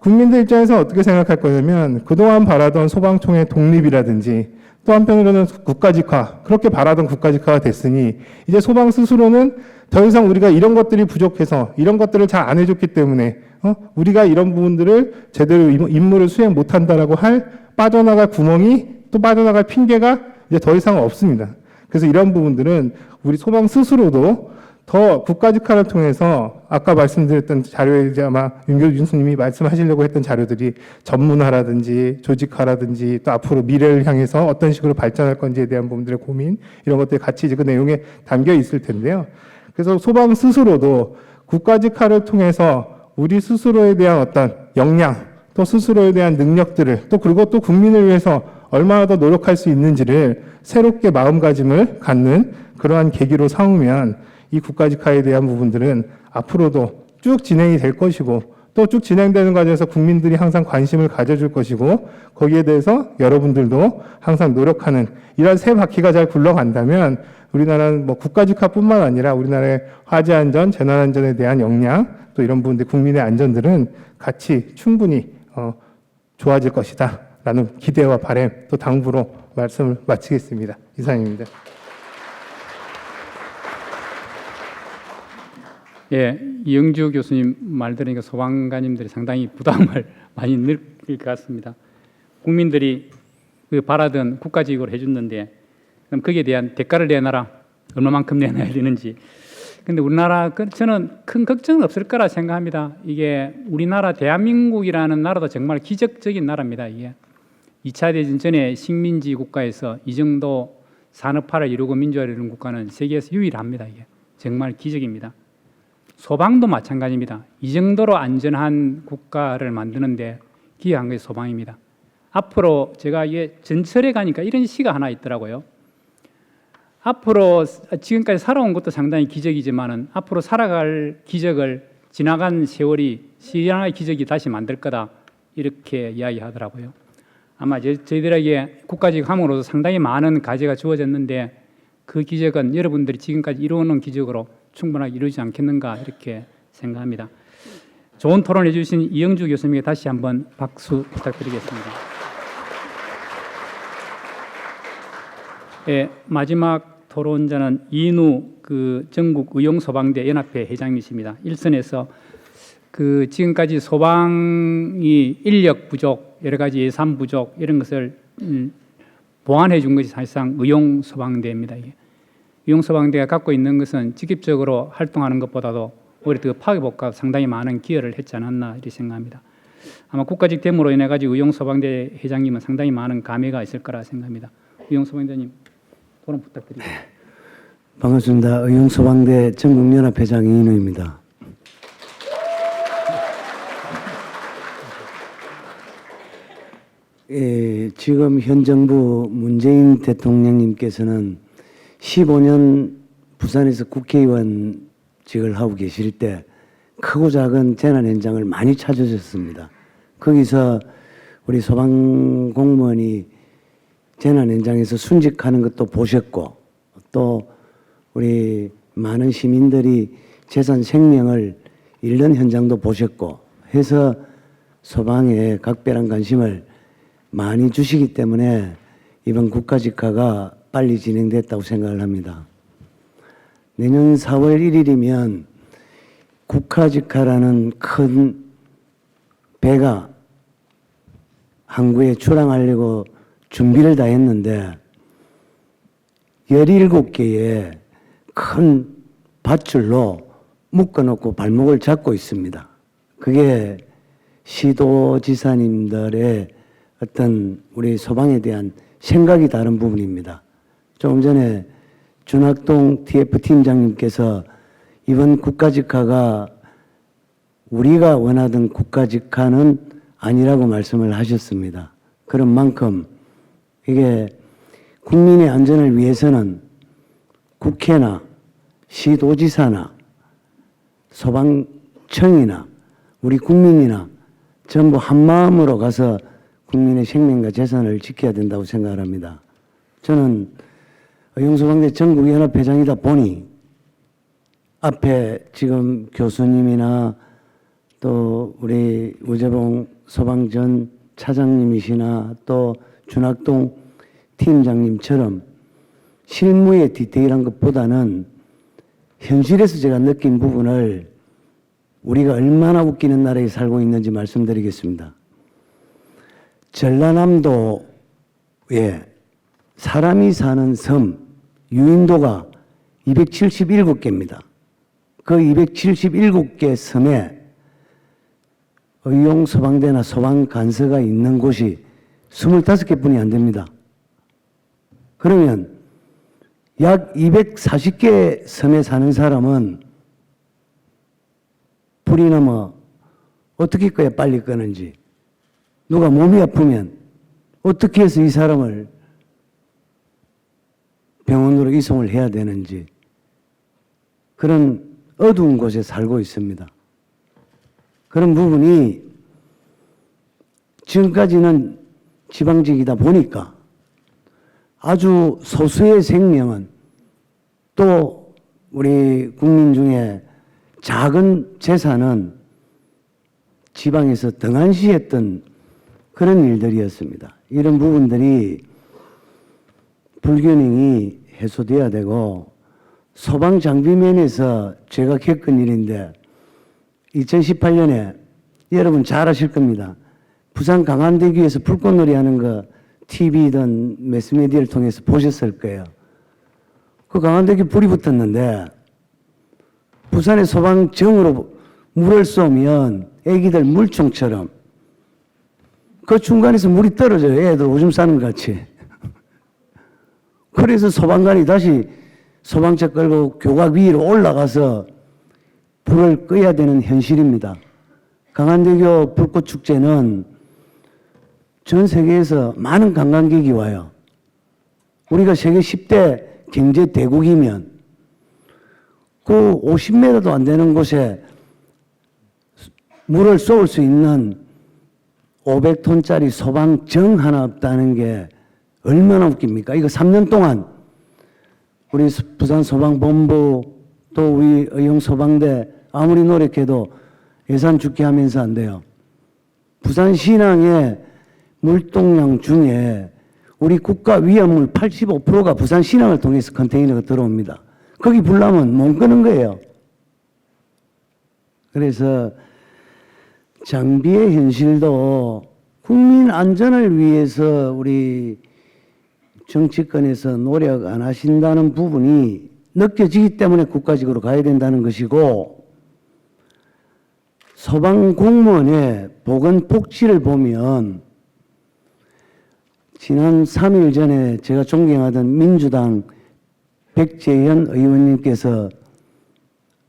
국민들 입장에서 어떻게 생각할 거냐면 그동안 바라던 소방청의 독립이라든지 또 한편으로는 국가직화, 그렇게 바라던 국가직화가 됐으니 이제 소방 스스로는 더 이상 우리가 이런 것들이 부족해서 이런 것들을 잘 안 해줬기 때문에 우리가 이런 부분들을 제대로 임무를 수행 못한다라고 할 빠져나갈 구멍이 또 빠져나갈 핑계가 이제 더 이상 없습니다. 그래서 이런 부분들은 우리 소방 스스로도 더 국가직화를 통해서 아까 말씀드렸던 자료에 이제 아마 윤 교수님이 말씀하시려고 했던 자료들이 전문화라든지 조직화라든지 또 앞으로 미래를 향해서 어떤 식으로 발전할 건지에 대한 부분들의 고민 이런 것들이 같이 이제 그 내용에 담겨 있을 텐데요. 그래서 소방 스스로도 국가직화를 통해서 우리 스스로에 대한 어떤 역량 또 스스로에 대한 능력들을 또 그리고 또 국민을 위해서 얼마나 더 노력할 수 있는지를 새롭게 마음가짐을 갖는 그러한 계기로 삼으면 이 국가직화에 대한 부분들은 앞으로도 쭉 진행이 될 것이고 또 쭉 진행되는 과정에서 국민들이 항상 관심을 가져줄 것이고 거기에 대해서 여러분들도 항상 노력하는 이런 세 바퀴가 잘 굴러간다면 우리나라는 뭐 국가직화뿐만 아니라 우리나라의 화재 안전, 재난 안전에 대한 역량 또 이런 부분들 국민의 안전들은 같이 충분히 좋아질 것이다 라는 기대와 바람 또 당부로 말씀을 마치겠습니다. 이상입니다. 예, 이영주 교수님 말 들으니까 소방관님들이 상당히 부담을 많이 느낄 것 같습니다. 국민들이 그 바라던 국가직으로 해줬는데 그럼 거기에 대한 대가를 내놔라. 얼마만큼 내놔야 되는지. 근데 우리나라 저는 큰 걱정은 없을 거라 생각합니다. 이게 우리나라 대한민국이라는 나라도 정말 기적적인 나라입니다. 이게 2차 대전 전에 식민지 국가에서 이 정도 산업화를 이루고 민주화를 이루는 국가는 세계에서 유일합니다. 이게 정말 기적입니다. 소방도 마찬가지입니다. 이 정도로 안전한 국가를 만드는데 기여한 것이 소방입니다. 앞으로 제가 이게 전철에 가니까 이런 시가 하나 있더라고요. 앞으로 지금까지 살아온 것도 상당히 기적이지만은 앞으로 살아갈 기적을 지나간 세월이 지나갈 기적이 다시 만들 거다 이렇게 이야기하더라고요. 아마 저희들에게 국가직 함으로써 상당히 많은 가치가 주어졌는데 그 기적은 여러분들이 지금까지 이루어놓은 기적으로 충분하게 이루지 않겠는가 이렇게 생각합니다. 좋은 토론을 해주신 이영주 교수님께 다시 한번 박수 부탁드리겠습니다. 예, 마지막 토론자는 이인우 전국 의용소방대 연합회 회장이십니다. 일선에서 지금까지 소방이 인력 부족, 여러 가지 예산 부족 이런 것을 보완해 준 것이 사실상 의용소방대입니다. 이게. 의용소방대가 갖고 있는 것은 직접적으로 활동하는 것보다도 오히려 더 파괴복과 상당히 많은 기여를 했지 않았나 이렇게 생각합니다. 아마 국가직 됨으로 인해 가지고 의용소방대 회장님은 상당히 많은 감회가 있을 거라 생각합니다. 의용소방대님 토론 부탁드립니다. 반갑습니다. 의용소방대 전국연합회장 이인우입니다. 지금 현 정부 문재인 대통령님께서는 15년 부산에서 국회의원직을 하고 계실 때 크고 작은 재난 현장을 많이 찾으셨습니다. 거기서 우리 소방 공무원이 재난 현장에서 순직하는 것도 보셨고 또 우리 많은 시민들이 재산 생명을 잃는 현장도 보셨고 해서 소방에 각별한 관심을 많이 주시기 때문에 이번 국가직화가 빨리 진행됐다고 생각을 합니다. 내년 4월 1일이면 국가직화라는 큰 배가 항구에 출항하려고 준비를 다 했는데 17개의 큰 밧줄로 묶어놓고 발목을 잡고 있습니다. 그게 시도지사님들의 어떤 우리 소방에 대한 생각이 다른 부분입니다. 조금 전에 준학동 TF팀장님께서 이번 국가직화가 우리가 원하던 국가직화는 아니라고 말씀을 하셨습니다. 그런 만큼 이게 국민의 안전을 위해서는 국회나 시도지사나 소방청이나 우리 국민이나 전부 한마음으로 가서 국민의 생명과 재산을 지켜야 된다고 생각을 합니다. 저는 의용소방대 전국연합회장이다 보니 앞에 지금 교수님이나 또 우리 우재봉 소방전 차장님이시나 또 준학동 팀장님처럼 실무의 디테일한 것보다는 현실에서 제가 느낀 부분을 우리가 얼마나 웃기는 나라에 살고 있는지 말씀드리겠습니다. 전라남도에 사람이 사는 섬 유인도가 277개입니다. 그 277개 섬에 의용소방대나 소방관서가 있는 곳이 25개뿐이 안 됩니다. 그러면 약 240개 섬에 사는 사람은 불이 나면 어떻게 꺼야 빨리 끄는지, 누가 몸이 아프면 어떻게 해서 이 사람을 병원으로 이송을 해야 되는지, 그런 어두운 곳에 살고 있습니다. 그런 부분이 지금까지는 지방직이다 보니까 아주 소수의 생명은 또 우리 국민 중에 작은 재산은 지방에서 등한시했던 그런 일들이었습니다. 이런 부분들이 불균형이 해소돼야 되고 소방 장비 면에서 제가 겪은 일인데 2018년에 여러분 잘 아실 겁니다. 부산 강안대교에서 불꽃놀이 하는 거 TV든 매스미디어를 통해서 보셨을 거예요. 그 강안대교 불이 붙었는데 부산의 소방정으로 물을 쏘면 애기들 물총처럼 그 중간에서 물이 떨어져요. 애들 오줌 싸는 것 같이. 그래서 소방관이 다시 소방차 끌고 교각 위로 올라가서 불을 꺼야 되는 현실입니다. 강안대교 불꽃축제는 전 세계에서 많은 관광객이 와요. 우리가 세계 10대 경제 대국이면 그 50m도 안 되는 곳에 물을 쏠 수 있는 500톤짜리 소방정 하나 없다는 게 얼마나 웃깁니까? 이거 3년 동안 우리 부산 소방본부 또 우리 의용소방대 아무리 노력해도 예산 죽게 하면서 안 돼요. 부산 신항의 물동량 중에 우리 국가 위험물 85%가 부산 신항을 통해서 컨테이너가 들어옵니다. 거기 불나면 못 끄는 거예요. 그래서 장비의 현실도 국민 안전을 위해서 우리 정치권에서 노력 안 하신다는 부분이 느껴지기 때문에 국가직으로 가야 된다는 것이고, 소방 공무원의 보건 복지를 보면 지난 3일 전에 제가 존경하던 민주당 백재현 의원님께서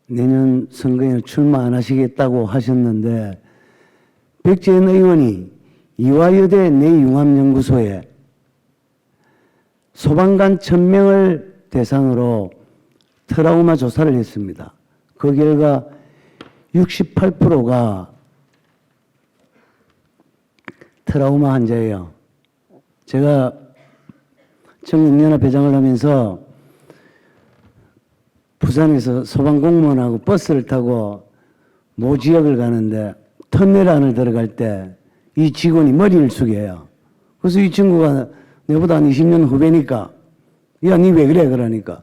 내년 선거에 출마 안 하시겠다고 하셨는데, 백재현 의원이 이화여대 내융합연구소에 소방관 1000명을 대상으로 트라우마 조사를 했습니다. 그 결과 68%가 트라우마 환자예요. 제가 청년연합회장을 하면서 부산에서 소방공무원하고 버스를 타고 모 지역을 가는데 터널 안을 들어갈 때 이 직원이 머리를 숙여요. 그래서 이 친구가 내보다 한 20년 후배니까, 야, 니 왜 그래? 그러니까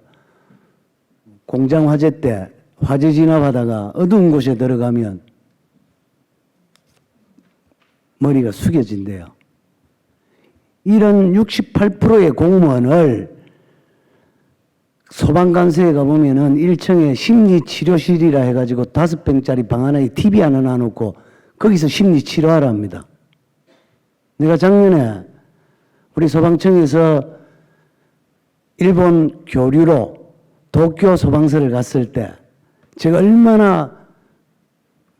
공장 화재 때 화재 진압하다가 어두운 곳에 들어가면 머리가 숙여진대요. 이런 68%의 공무원을 소방관서에 가보면은 1층에 심리치료실이라 해가지고 5평짜리 방 하나에 TV 하나 놔놓고 거기서 심리치료하라 합니다. 내가 작년에 우리 소방청에서 일본 교류로 도쿄 소방서를 갔을 때 제가 얼마나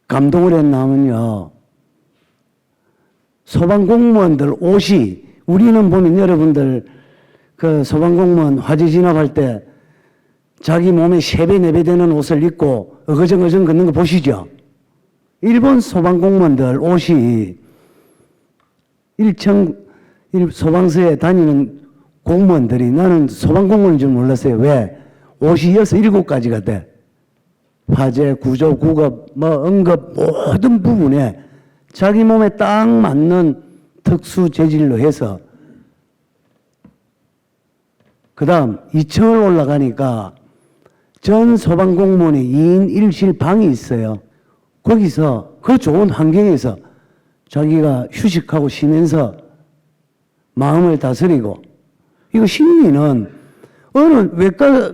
감동을 했나 하면요. 소방공무원들 옷이, 우리는 보면 여러분들 그 소방공무원 화재 진압할 때 자기 몸에 3배, 4배 되는 옷을 입고 어거정어정 걷는 거 보시죠? 일본 소방공무원들 옷이 1층 소방서에 다니는 공무원들이, 나는 소방공무원인 줄 몰랐어요. 왜? 옷이 6, 7가지가 돼. 화재, 구조, 구급, 응급 모든 부분에 자기 몸에 딱 맞는 특수 재질로 해서, 그 다음 2층을 올라가니까 전 소방공무원의 2인 1실 방이 있어요. 거기서 그 좋은 환경에서 자기가 휴식하고 쉬면서 마음을 다스리고, 이거 심리는 어느 외과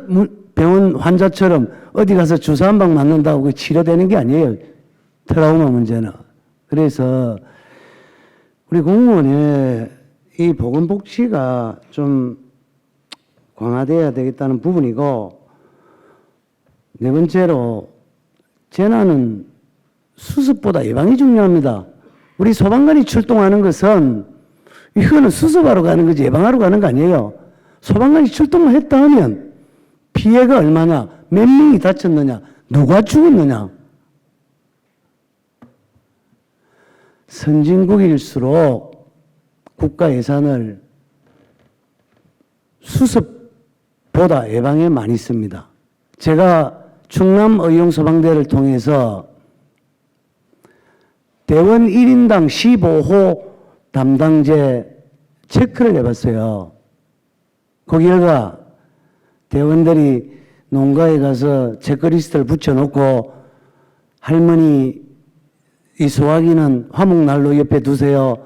병원 환자처럼 어디 가서 주사 한 방 맞는다고 치료되는 게 아니에요. 트라우마 문제는. 그래서 우리 공무원의 이 보건복지가 좀 강화돼야 되겠다는 부분이고, 네 번째로 재난은 수습보다 예방이 중요합니다. 우리 소방관이 출동하는 것은 이거는 수습하러 가는 거지 예방하러 가는 거 아니에요. 소방관이 출동을 했다 하면 피해가 얼마냐? 몇 명이 다쳤느냐? 누가 죽었느냐? 선진국일수록 국가 예산을 수습보다 예방에 많이 씁니다. 제가 충남 의용소방대를 통해서 대원 1인당 15호 담당제 체크를 해봤어요. 그 결과 대원들이 농가에 가서 체크리스트를 붙여놓고 할머니 이 소화기는 화목난로 옆에 두세요.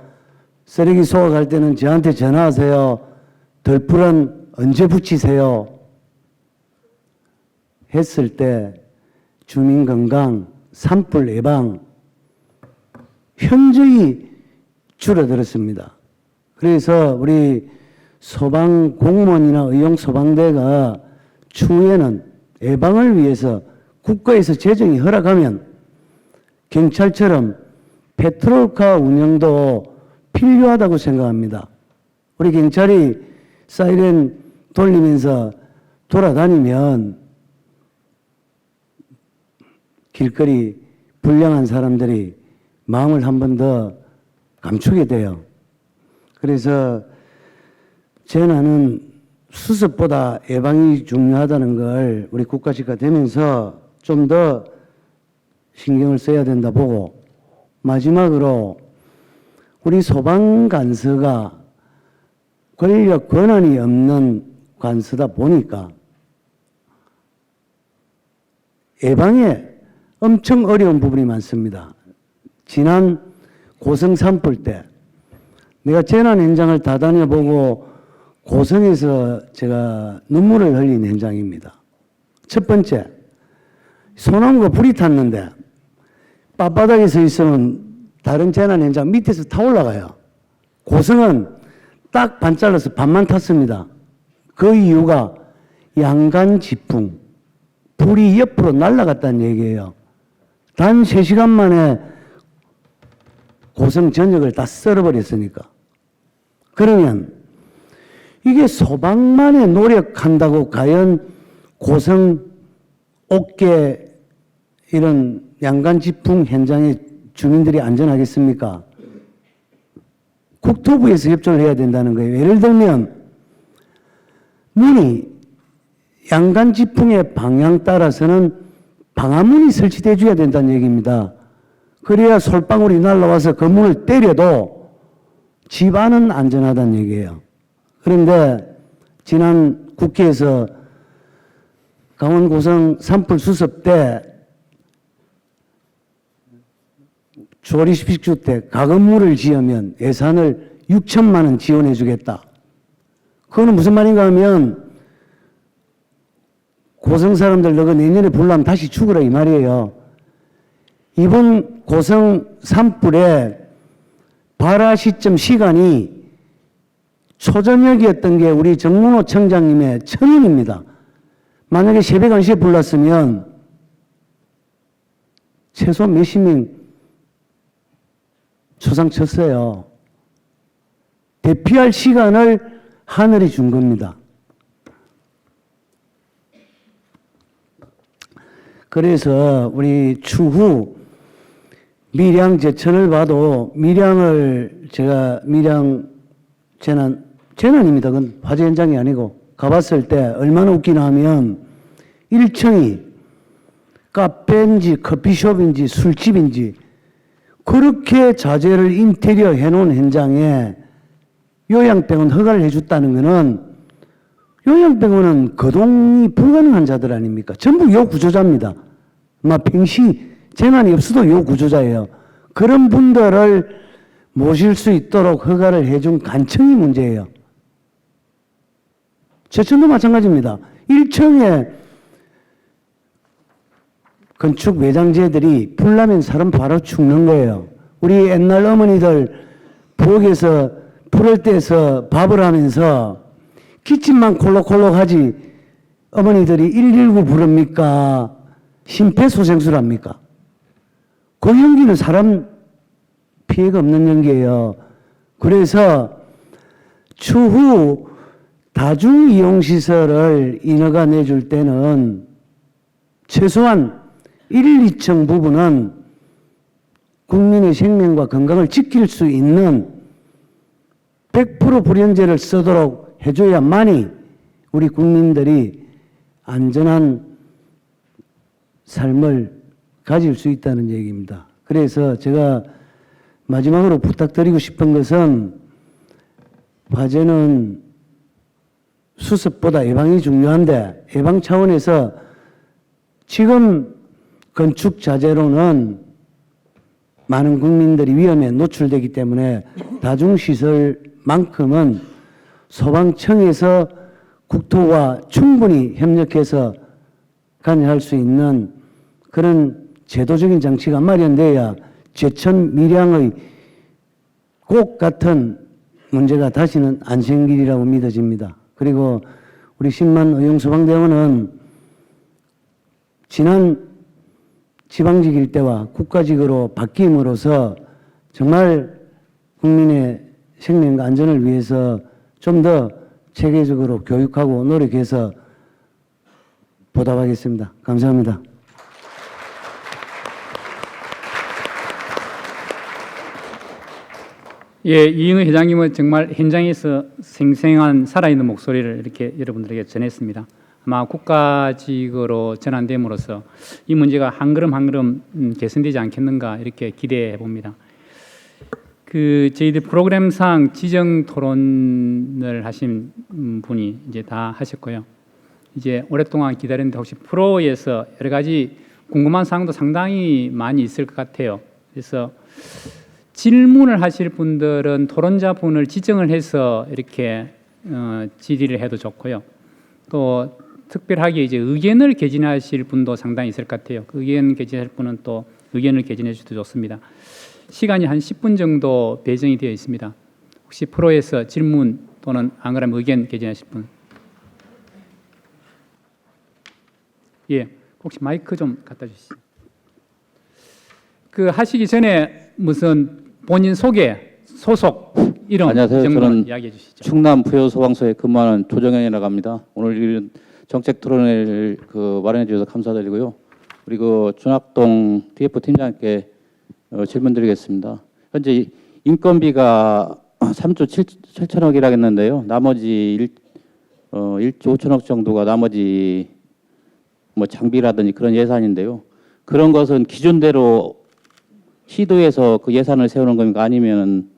쓰레기 소화할 때는 저한테 전화하세요. 덜풀은 언제 붙이세요? 했을 때 주민 건강, 산불 예방 현저히 줄어들었습니다. 그래서 우리 소방 공무원이나 의용 소방대가 추후에는 예방을 위해서 국가에서 재정이 허락하면 경찰처럼 페트롤카 운영도 필요하다고 생각합니다. 우리 경찰이 사이렌 돌리면서 돌아다니면 길거리 불량한 사람들이 마음을 한 번 더 감추게 돼요. 그래서 재난은 수습보다 예방이 중요하다는 걸 우리 국가직화 되면서 좀 더 신경을 써야 된다 보고, 마지막으로 우리 소방관서가 권력 권한이 없는 관서다 보니까 예방에 엄청 어려운 부분이 많습니다. 지난 고성 산불 때 내가 재난 현장을 다 다녀보고 고성에서 제가 눈물을 흘린 현장입니다. 첫 번째, 소나무가 불이 탔는데 빳바닥에 서 있으면 다른 재난 현장 밑에서 타 올라가요. 고성은 딱 반 잘라서 반만 탔습니다. 그 이유가 양간 지풍, 불이 옆으로 날아갔다는 얘기예요. 단 3시간 만에 고성 전역을 다 썰어버렸으니까. 그러면 이게 소방만에 노력한다고 과연 고성 옥계 이런 양간 지풍 현장의 주민들이 안전하겠습니까? 국토부에서 협조를 해야 된다는 거예요. 예를 들면 문이 양간 지풍의 방향 따라서는 방화문이 설치돼 줘야 된다는 얘기입니다. 그래야 솔방울이 날라와서 그 문을 때려도 집 안은 안전하다는 얘기예요. 그런데 지난 국회에서 강원 고성 산불 수습 때 조리식주택 가건물을 지으면 예산을 6천만 원 지원해 주겠다. 그거는 무슨 말인가 하면 고성 사람들 너가 내년에 불나면 다시 죽으라 이 말이에요. 이번 고성 산불의 발화 시점 시간이 초저녁이었던 게 우리 정문호 청장님의 천연입니다. 만약에 새벽 1시에 불났으면 최소 몇십 명 초상 쳤어요. 대피할 시간을 하늘이 준 겁니다. 그래서 우리 추후 밀양 제천을 봐도 밀양을 제가 밀양 재난입니다. 그건 화재 현장이 아니고 가봤을 때 얼마나 웃기나 하면 1층이 카페인지 커피숍인지 술집인지 그렇게 자재를 인테리어 해놓은 현장에 요양병원 허가를 해줬다는 거는 요양병원은 거동이 불가능한 자들 아닙니까? 전부 요 구조자입니다. 평시 재난이 없어도 요 구조자예요. 그런 분들을 모실 수 있도록 허가를 해준 간청이 문제예요. 제천도 마찬가지입니다. 1층에 건축 외장재들이 불나면 사람 바로 죽는 거예요. 우리 옛날 어머니들 부엌에서 불을 떼서 밥을 하면서 기침만 콜록콜록하지 어머니들이 119 부릅니까? 심폐소생술 합니까? 그 연기는 사람 피해가 없는 연기예요. 그래서 추후 다중이용시설을 인허가 내줄 때는 최소한 1, 2층 부분은 국민의 생명과 건강을 지킬 수 있는 100% 불연제를 쓰도록 해줘야만이 우리 국민들이 안전한 삶을 가질 수 있다는 얘기입니다. 그래서 제가 마지막으로 부탁드리고 싶은 것은 화재는 수습보다 예방이 중요한데 예방 차원에서 지금 건축 자재로는 많은 국민들이 위험에 노출되기 때문에 다중시설만큼은 소방청에서 국토와 충분히 협력해서 관여할 수 있는 그런 제도적인 장치가 마련돼야 제천밀양의 꼭 같은 문제가 다시는 안 생기리라고 믿어집니다. 그리고 우리 신만 의용소방대원은 지난 지방직 일대와 국가직으로 바뀜으로써 정말 국민의 생명과 안전을 위해서 좀 더 체계적으로 교육하고 노력해서 보답하겠습니다. 감사합니다. 예, 이인의 회장님은 정말 현장에서 생생한 살아있는 목소리를 이렇게 여러분들에게 전했습니다. 아마 국가직으로 전환됨으로써 이 문제가 한 걸음 한 걸음 개선되지 않겠는가 이렇게 기대해 봅니다. 저희들 프로그램상 지정 토론을 하신 분이 이제 다 하셨고요. 이제 오랫동안 기다렸는데 혹시 프로에서 여러 가지 궁금한 사항도 상당히 많이 있을 것 같아요. 그래서 질문을 하실 분들은 토론자 분을 지정을 해서 이렇게 질의를 해도 좋고요. 또 특별하게 이제 의견을 개진하실 분도 상당히 있을 것 같아요. 그 의견 개진할 분은 또 의견을 개진해 주셔도 좋습니다. 시간이 한 10분 정도 배정이 되어 있습니다. 혹시 프로에서 질문 또는 안 그러면 의견 개진하실 분? 예, 혹시 마이크 좀 갖다 주시죠. 하시기 전에 무슨 본인 소개, 소속, 이름 안녕하세요. 정도 저는 이야기해 주시죠. 충남 부여소방서에 근무하는 조정현이라고 합니다. 오늘 이런 정책 토론을 마련해 주셔서 감사드리고요. 그리고 준학동 TF 팀장님께 질문드리겠습니다. 현재 인건비가 3조 7천억이라고 했는데요. 나머지 1조 5천억 정도가 나머지 뭐 장비라든지 그런 예산인데요. 그런 것은 기준대로 시도에서 그 예산을 세우는 겁니까? 아니면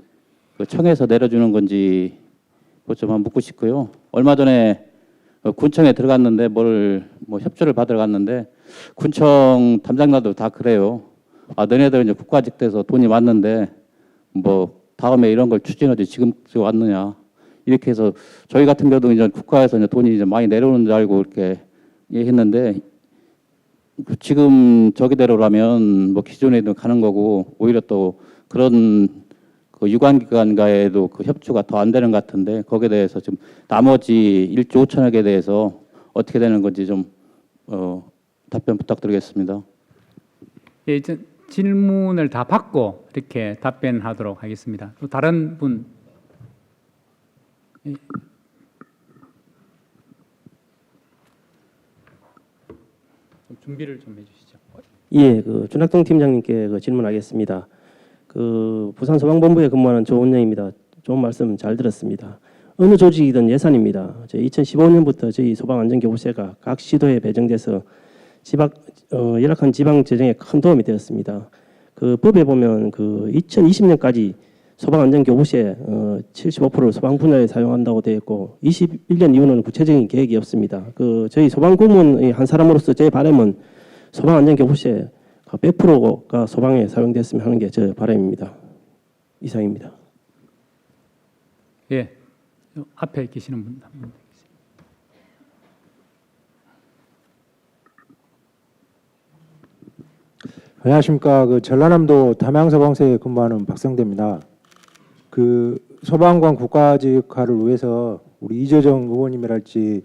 그 청에서 내려주는 건지 그것 좀 한번 묻고 싶고요. 얼마 전에 군청에 들어갔는데 뭐 협조를 받으러 갔는데 군청 담당자도 다 그래요. 아, 너네들 이제 국가직 돼서 돈이 왔는데 뭐 다음에 이런 걸 추진하지 지금 왔느냐 이렇게 해서 저희 같은 경우도 이제 국가에서 이제 돈이 이제 많이 내려오는 줄 알고 이렇게 얘기했는데 지금 저기대로라면 뭐 기존에도 가는 거고 오히려 또 그런 그 유관기관과에도 그 협조가 더 안 되는 것 같은데 거기에 대해서 좀 나머지 1조 5천억에 대해서 어떻게 되는 건지 좀 답변 부탁드리겠습니다. 예, 이제 질문을 다 받고 이렇게 답변하도록 하겠습니다. 또 다른 분. 예. 좀 준비를 좀 해주시죠. 예, 준학동 팀장님께 질문하겠습니다. 부산 소방본부에 근무하는 조은영입니다. 좋은 말씀 잘 들었습니다. 어느 조직이든 예산입니다. 2015년부터 저희 소방안전교부세가 각 시도에 배정돼서 열악한 지방 재정에 큰 도움이 되었습니다. 법에 보면 2020년까지 소방안전교부세 75%를 소방 분야에 사용한다고 되어 있고 21년 이후는 구체적인 계획이 없습니다. 저희 소방공무원 한 사람으로서 제 바람은 소방안전교부세 100%가 소방에 사용됐으면 하는 게 제 바람입니다. 이상입니다. 예, 앞에 계시는 분. 안녕하십니까. 전라남도 담양소방서에 근무하는 박성대입니다. 소방관 국가직화를 위해서 우리 이재정 의원님이랄지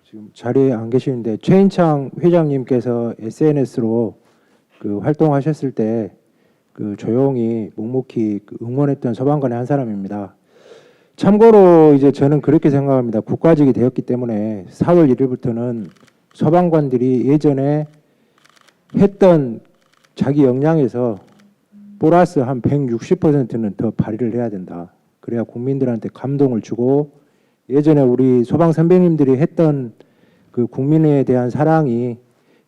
지금 자리에 안 계시는데 최인창 회장님께서 SNS로 활동하셨을 때 조용히 묵묵히 응원했던 소방관의 한 사람입니다. 참고로 이제 저는 그렇게 생각합니다. 국가직이 되었기 때문에 4월 1일부터는 소방관들이 예전에 했던 자기 역량에서 플러스 한 160%는 더 발휘를 해야 된다. 그래야 국민들한테 감동을 주고 예전에 우리 소방 선배님들이 했던 그 국민에 대한 사랑이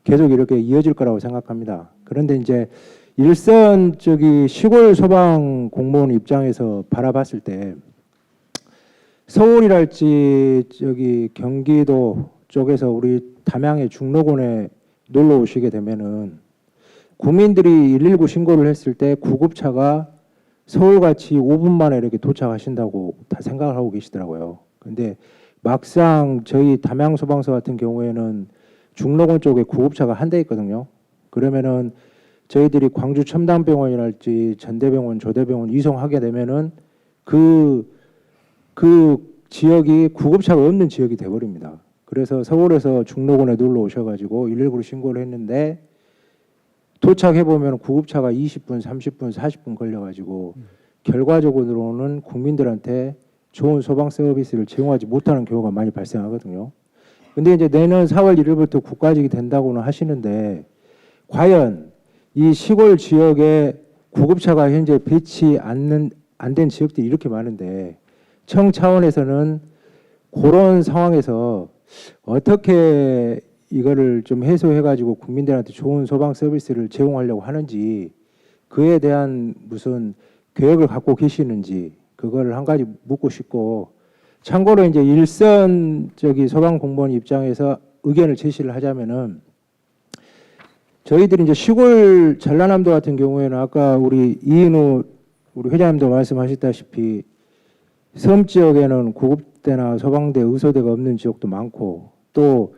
계속 이렇게 이어질 거라고 생각합니다. 그런데 이제 일선 시골 소방 공무원 입장에서 바라봤을 때 서울이랄지 경기도 쪽에서 우리 담양의 중록원에 놀러 오시게 되면은 국민들이 119 신고를 했을 때 구급차가 서울같이 5분 만에 이렇게 도착하신다고 다 생각을 하고 계시더라고요. 근데 막상 저희 담양 소방서 같은 경우에는 중록원 쪽에 구급차가 한 대 있거든요. 그러면은 저희들이 광주 첨단병원이랄지 전대병원, 조대병원 이송하게 되면은 그 지역이 구급차가 없는 지역이 돼버립니다. 그래서 서울에서 중록원에 놀러 오셔가지고 119로 신고를 했는데 도착해 보면 구급차가 20분, 30분, 40분 걸려가지고 결과적으로는 국민들한테 좋은 소방 서비스를 제공하지 못하는 경우가 많이 발생하거든요. 근데 이제 내년 4월 1일부터 국가직이 된다고는 하시는데 과연 이 시골 지역에 구급차가 현재 배치 안 된 지역들이 이렇게 많은데 청 차원에서는 그런 상황에서 어떻게 이거를 좀 해소해가지고 국민들한테 좋은 소방 서비스를 제공하려고 하는지 그에 대한 무슨 계획을 갖고 계시는지 그거를 한 가지 묻고 싶고 참고로 이제 일선 소방 공무원 입장에서 의견을 제시를 하자면은 저희들이 이제 시골 전라남도 같은 경우에는 아까 우리 이인우 우리 회장님도 말씀하셨다시피 섬 지역에는 구급대나 소방대, 의소대가 없는 지역도 많고 또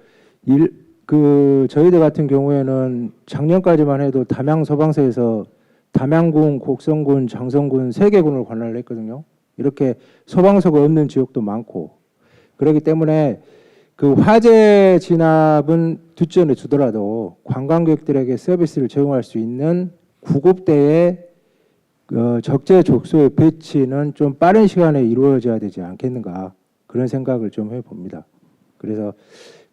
저희들 같은 경우에는 작년까지만 해도 담양 소방서에서 담양군, 곡성군, 장성군 3개 군을 관할을 했거든요. 이렇게 소방서가 없는 지역도 많고 그렇기 때문에 그 화재 진압은 뒷전에 두더라도 관광객들에게 서비스를 제공할 수 있는 구급대의 적재적소의 배치는 좀 빠른 시간에 이루어져야 되지 않겠는가 그런 생각을 좀 해봅니다. 그래서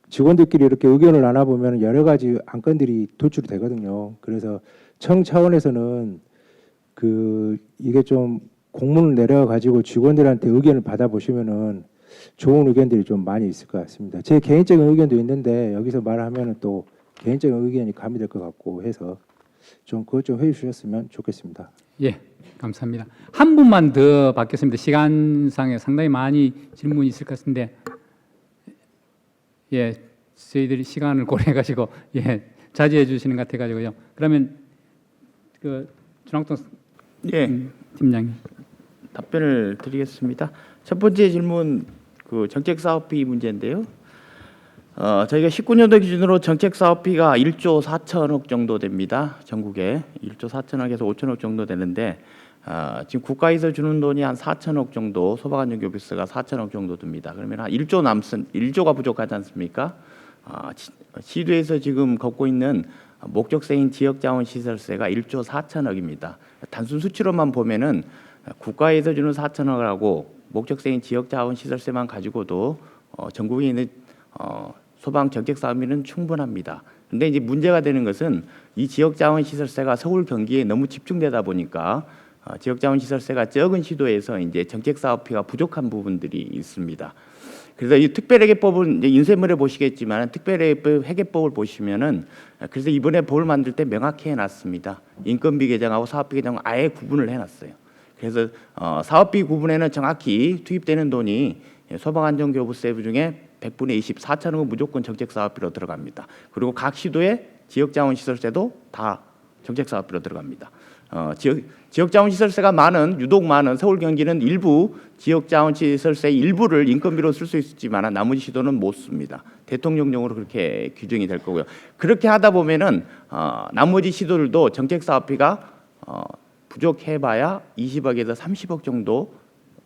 직원들끼리 이렇게 의견을 나눠보면 여러 가지 안건들이 도출이 되거든요. 그래서 청 차원에서는 이게 좀 공문을 내려가지고 직원들한테 의견을 받아보시면은 좋은 의견들이 좀 많이 있을 것 같습니다. 제 개인적인 의견도 있는데 여기서 말하면은 또 개인적인 의견이 가미될 것 같고 해서 좀 그것 좀 해주셨으면 좋겠습니다. 예, 감사합니다. 한 분만 더 받겠습니다. 시간상에 상당히 많이 질문이 있을 것 같은데, 예, 저희들이 시간을 고려해가지고 예 자제해 주시는 것 같아가지고요. 그러면 준학동 팀장님 답변을 드리겠습니다. 첫 번째 질문 정책 사업비 문제인데요. 저희가 19년도 기준으로 정책 사업비가 1조 4천억 정도 됩니다. 전국에 1조 4천억에서 5천억 정도 되는데 지금 국가에서 주는 돈이 한 4천억 정도, 소방안전교부세가 4천억 정도 듭니다. 그러면 한 1조가 부족하지 않습니까? 시도에서 지금 걷고 있는 목적세인 지역자원시설세가 1조 4천억입니다. 단순 수치로만 보면은 국가에서 주는 4천억하고 목적세인 지역자원시설세만 가지고도 전국에 있는 소방 정책 사업비는 충분합니다. 근데 이제 문제가 되는 것은 이 지역자원시설세가 서울 경기에 너무 집중되다 보니까 지역자원시설세가 적은 시도에서 이제 정책 사업비가 부족한 부분들이 있습니다. 그래서 이 특별회계법은 이제 인쇄물에 보시겠지만 특별회계법을 보시면은 그래서 이번에 법을 만들 때 명확히 해놨습니다. 인건비 계정하고 사업비 계정을 아예 구분을 해놨어요. 그래서 사업비 구분에는 정확히 투입되는 돈이 소방안전교부세 중에 100분의 20, 4천억은 무조건 정책사업비로 들어갑니다. 그리고 각 시도의 지역자원시설세도 다 정책사업비로 들어갑니다. 지역자원시설세가 유독 많은 서울 경기는 일부 지역자원시설세 일부를 인건비로 쓸 수 있지만 나머지 시도는 못 씁니다. 대통령령으로 그렇게 규정이 될 거고요. 그렇게 하다 보면은 나머지 시도들도 정책사업비가 부족해봐야 20억에서 30억 정도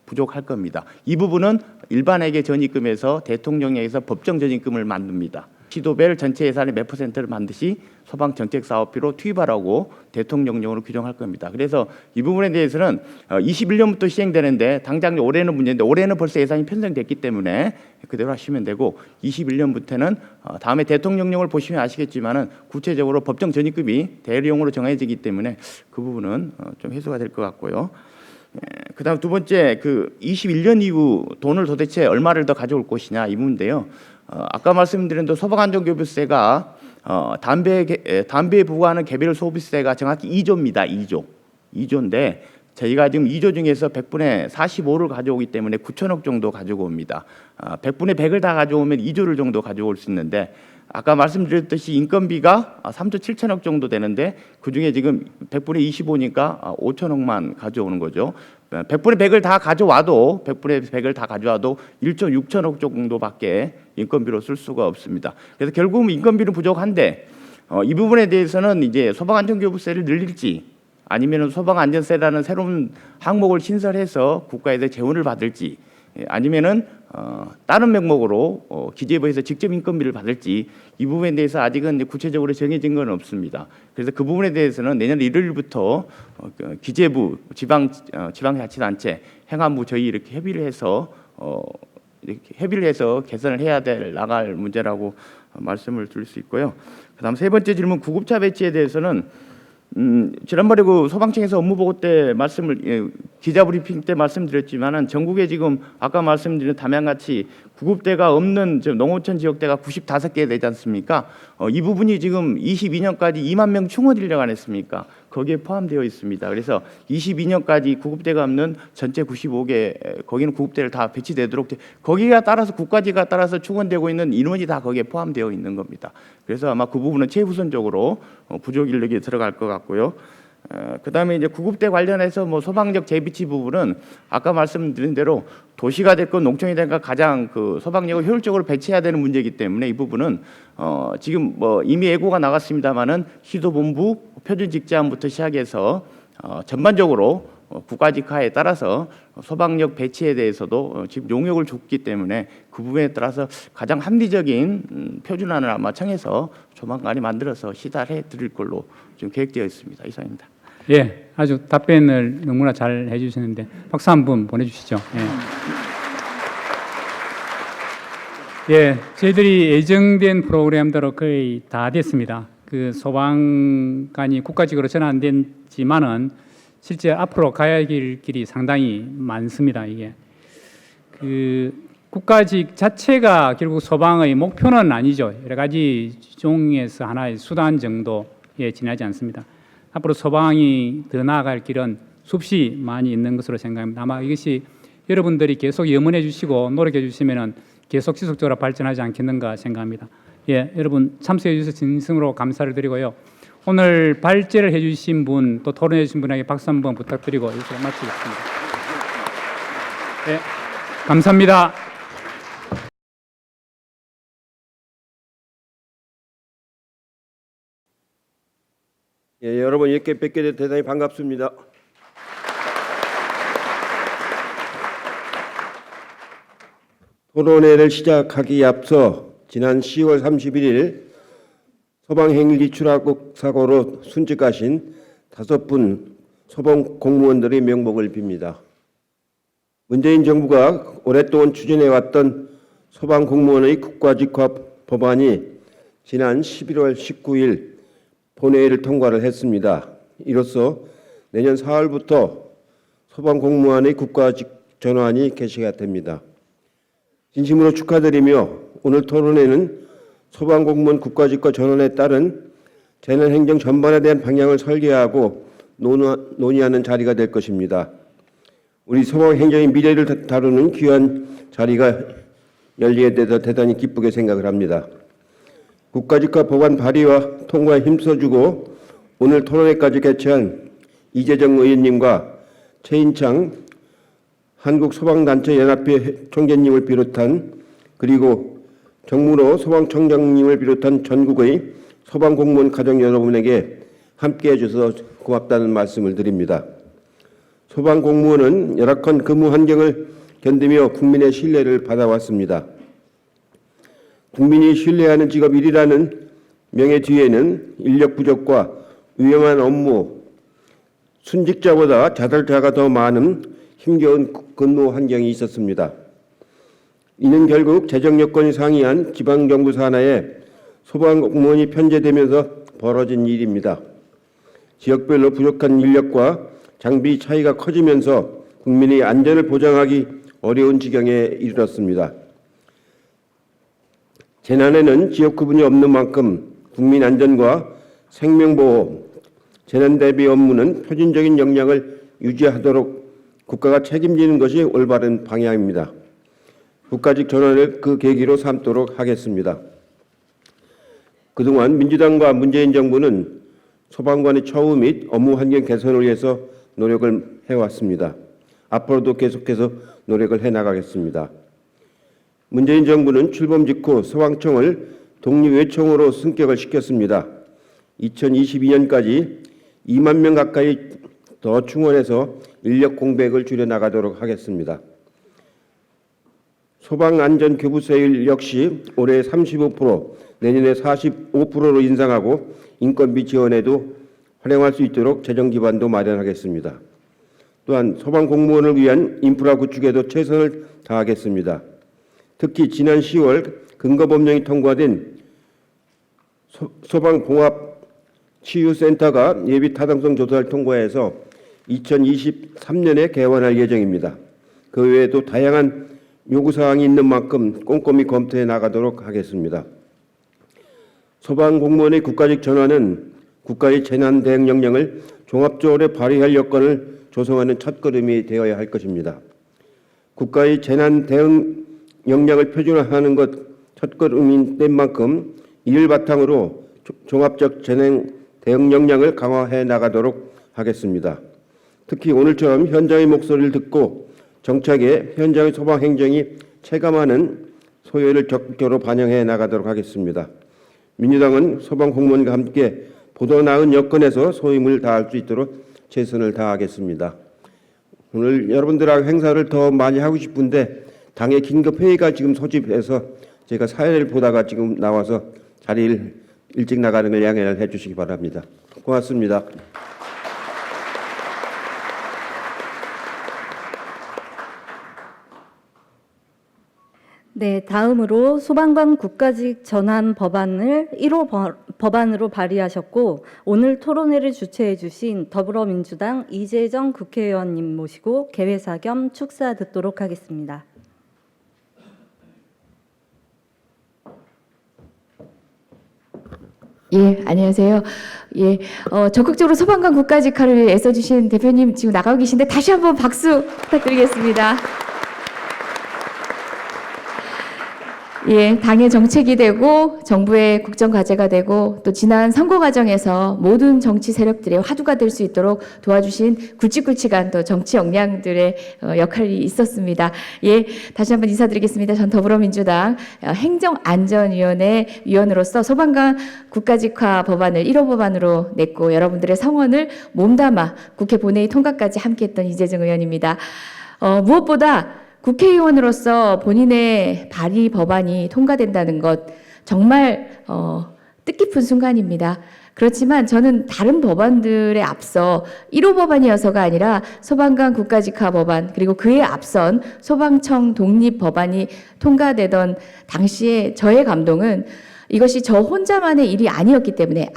부족할 겁니다. 이 부분은 일반회계 전입금에서 대통령령에서 법정 전입금을 만듭니다. 시도별 전체 예산의 몇 %를 반드시 소방 정책 사업비로 투입하라고 대통령령으로 규정할 겁니다. 그래서 이 부분에 대해서는 21년부터 시행되는데 당장 올해는 문제인데 올해는 벌써 예산이 편성됐기 때문에 그대로 하시면 되고 21년부터는 다음에 대통령령을 보시면 아시겠지만은 구체적으로 법정 전입금이 대리용으로 정해지기 때문에 그 부분은 좀 해소가 될 것 같고요. 그다음 두 번째 그 21년 이후 돈을 도대체 얼마를 더 가져올 것이냐 이 문제인데요. 아까 말씀드린 대로 소방안전교부세가 담배에 부과하는 개별 소비세가 정확히 2조입니다. 2조인데 저희가 지금 2조 중에서 100분의 45를 가져오기 때문에 9천억 정도 가지고 옵니다. 100분의 100을 다 가져오면 2조를 정도 가져올 수 있는데 아까 말씀드렸듯이 인건비가 3조 7천억 정도 되는데 그중에 지금 100분의 25니까 5천억만 가져오는 거죠. 100분의 100을 다 가져와도 1조 6천억 정도밖에 인건비로 쓸 수가 없습니다. 그래서 결국은 인건비는 부족한데 이 부분에 대해서는 이제 소방안전교부세를 늘릴지 아니면 소방안전세라는 새로운 항목을 신설해서 국가에서 재원을 받을지 아니면은 다른 명목으로 기재부에서 직접 인건비를 받을지 이 부분에 대해서 아직은 이제 구체적으로 정해진 건 없습니다. 그래서 그 부분에 대해서는 내년 1월부터 기재부, 지방자치단체, 행안부 저희 이렇게 협의를 해서 개선을 해야 될 나갈 문제라고 말씀을 드릴 수 있고요. 그다음 세 번째 질문 구급차 배치에 대해서는 지난번에 그 소방청에서 업무보고 때 기자 브리핑 때 말씀드렸지만은 전국에 지금 아까 말씀드린 담양같이 구급대가 없는 농어촌 지역대가 95개 되지 않습니까? 이 부분이 지금 22년까지 2만 명 충원 인력 안 했습니까? 거기에 포함되어 있습니다. 그래서 22년까지 구급대가 없는 전체 95개 거기는 구급대를 다 배치되도록 거기가 따라서 국가지가 따라서 충원되고 있는 인원이 다 거기에 포함되어 있는 겁니다. 그래서 아마 그 부분은 최우선적으로 부족 인력이 들어갈 것 같고요. 그다음에 이제 구급대 관련해서 뭐 소방력 재배치 부분은 아까 말씀드린 대로 도시가 됐건 농촌이 됐건 가장 그 소방력을 효율적으로 배치해야 되는 문제이기 때문에 이 부분은 지금 뭐 이미 예고가 나갔습니다마는 시도본부 표준 직제안부터 시작해서 전반적으로 국가직화에 따라서 소방력 배치에 대해서도 지금 용역을 줬기 때문에 그 부분에 따라서 가장 합리적인 표준안을 아마 청해서 조만간에 만들어서 시달해 드릴 걸로 지금 계획되어 있습니다. 이상입니다. 예, 아주 답변을 너무나 잘 해주셨는데 박수 한번 보내주시죠. 예, 저희들이 예정된 프로그램대로 거의 다 됐습니다. 그 소방관이 국가직으로 전환됐지만은 실제 앞으로 가야 할 길이 상당히 많습니다. 이게 그 국가직 자체가 결국 소방의 목표는 아니죠. 여러 가지 종에서 하나의 수단 정도에 지나지 않습니다. 앞으로 소방이 더 나아갈 길은 숲이 많이 있는 것으로 생각합니다. 아마 이것이 여러분들이 계속 염원해 주시고 노력해 주시면은 계속 지속적으로 발전하지 않겠는가 생각합니다. 예, 여러분 참석해 주셔서 진심으로 감사를 드리고요. 오늘 발제를 해주신 분 또 토론해 주신 분에게 박수 한번 부탁드리고 이렇게 마치겠습니다. 네, 감사합니다. 예, 여러분 이렇게 뵙게 돼 대단히 반갑습니다. 토론회를 시작하기 앞서 지난 10월 31일 소방행위 추락 사고로 순직하신 5분 소방 공무원들의 명복을 빕니다. 문재인 정부가 오랫동안 추진해왔던 소방 공무원의 국가직화 법안이 지난 11월 19일 본회의를 통과를 했습니다. 이로써 내년 4월부터 소방 공무원의 국가직 전환이 개시가 됩니다. 진심으로 축하드리며 오늘 토론회는 소방공무원 국가직화 전환에 따른 재난 행정 전반에 대한 방향을 설계하고 논의하는 자리가 될 것입니다. 우리 소방 행정의 미래를 다루는 귀한 자리가 열리게 돼서 대단히 기쁘게 생각을 합니다. 국가직화 법안 발의와 통과에 힘써주고 오늘 토론회까지 개최한 이재정 의원님과 최인창 한국소방단체연합회 총재님을 비롯한 그리고 정문호 소방청장님을 비롯한 전국의 소방공무원 가족 여러분에게 함께해 주셔서 고맙다는 말씀을 드립니다. 소방공무원은 열악한 근무 환경을 견디며 국민의 신뢰를 받아왔습니다. 국민이 신뢰하는 직업 1위라는 명예 뒤에는 인력 부족과 위험한 업무, 순직자보다 자살자가 더 많은 힘겨운 근무 환경이 있었습니다. 이는 결국 재정 여건이 상이한 지방정부 산하에 소방공무원이 편제되면서 벌어진 일입니다. 지역별로 부족한 인력과 장비 차이가 커지면서 국민의 안전을 보장하기 어려운 지경에 이르렀습니다. 재난에는 지역 구분이 없는 만큼 국민 안전과 생명보호, 재난 대비 업무는 표준적인 역량을 유지하도록 국가가 책임지는 것이 올바른 방향입니다. 국가직 전환을 그 계기로 삼도록 하겠습니다. 그동안 민주당과 문재인 정부는 소방관의 처우 및 업무 환경 개선을 위해서 노력을 해왔습니다. 앞으로도 계속해서 노력을 해나가겠습니다. 문재인 정부는 출범 직후 소방청을 독립외청으로 승격을 시켰습니다. 2022년까지 2만 명 가까이 더 충원해서 인력 공백을 줄여나가도록 하겠습니다. 소방안전교부세율 역시 올해 35%, 내년에 45%로 인상하고 인건비 지원에도 활용할 수 있도록 재정 기반도 마련하겠습니다. 또한 소방공무원을 위한 인프라 구축에도 최선을 다하겠습니다. 특히 지난 10월 근거법령이 통과된 소방봉합치유센터가 예비 타당성 조사를 통과해서 2023년에 개원할 예정입니다. 그 외에도 다양한 요구사항이 있는 만큼 꼼꼼히 검토해 나가도록 하겠습니다. 소방공무원의 국가직 전환은 국가의 재난 대응 역량을 종합적으로 발휘할 여건을 조성하는 첫걸음이 되어야 할 것입니다. 국가의 재난 대응 역량을 표준화하는 것 첫걸음인 된 만큼 이를 바탕으로 종합적 재난 대응 역량을 강화해 나가도록 하겠습니다. 특히 오늘처럼 현장의 목소리를 듣고 정착에 현장의 소방 행정이 체감하는 소요를 적극적으로 반영해 나가도록 하겠습니다. 민주당은 소방 공무원과 함께 보다 나은 여건에서 소임을 다할 수 있도록 최선을 다하겠습니다. 오늘 여러분들하고 행사를 더 많이 하고 싶은데 당의 긴급 회의가 지금 소집해서 제가 사회를 보다가 지금 나와서 자리를 일찍 나가는 걸 양해를 해주시기 바랍니다. 고맙습니다. 네, 다음으로 소방관 국가직 전환 법안을 1호 법안으로 발의하셨고 오늘 토론회를 주최해 주신 더불어민주당 이재정 국회의원님 모시고 개회사 겸 축사 듣도록 하겠습니다. 예, 안녕하세요. 예, 적극적으로 소방관 국가직화를 애써주신 대표님 지금 나가고 계신데 다시 한번 박수 부탁드리겠습니다. 예, 당의 정책이 되고 정부의 국정 과제가 되고 또 지난 선거 과정에서 모든 정치 세력들의 화두가 될 수 있도록 도와주신 굵직굵직한 또 정치 역량들의 역할이 있었습니다. 예, 다시 한번 인사드리겠습니다. 전 더불어민주당 행정안전위원회 위원으로서 소방관 국가직화 법안을 1호 법안으로 냈고 여러분들의 성원을 몸담아 국회 본회의 통과까지 함께했던 이재정 의원입니다. 무엇보다 국회의원으로서 본인의 발의 법안이 통과된다는 것 정말 뜻깊은 순간입니다. 그렇지만 저는 다른 법안들에 앞서 1호 법안이어서가 아니라 소방관 국가직화 법안 그리고 그에 앞선 소방청 독립 법안이 통과되던 당시에 저의 감동은 이것이 저 혼자만의 일이 아니었기 때문에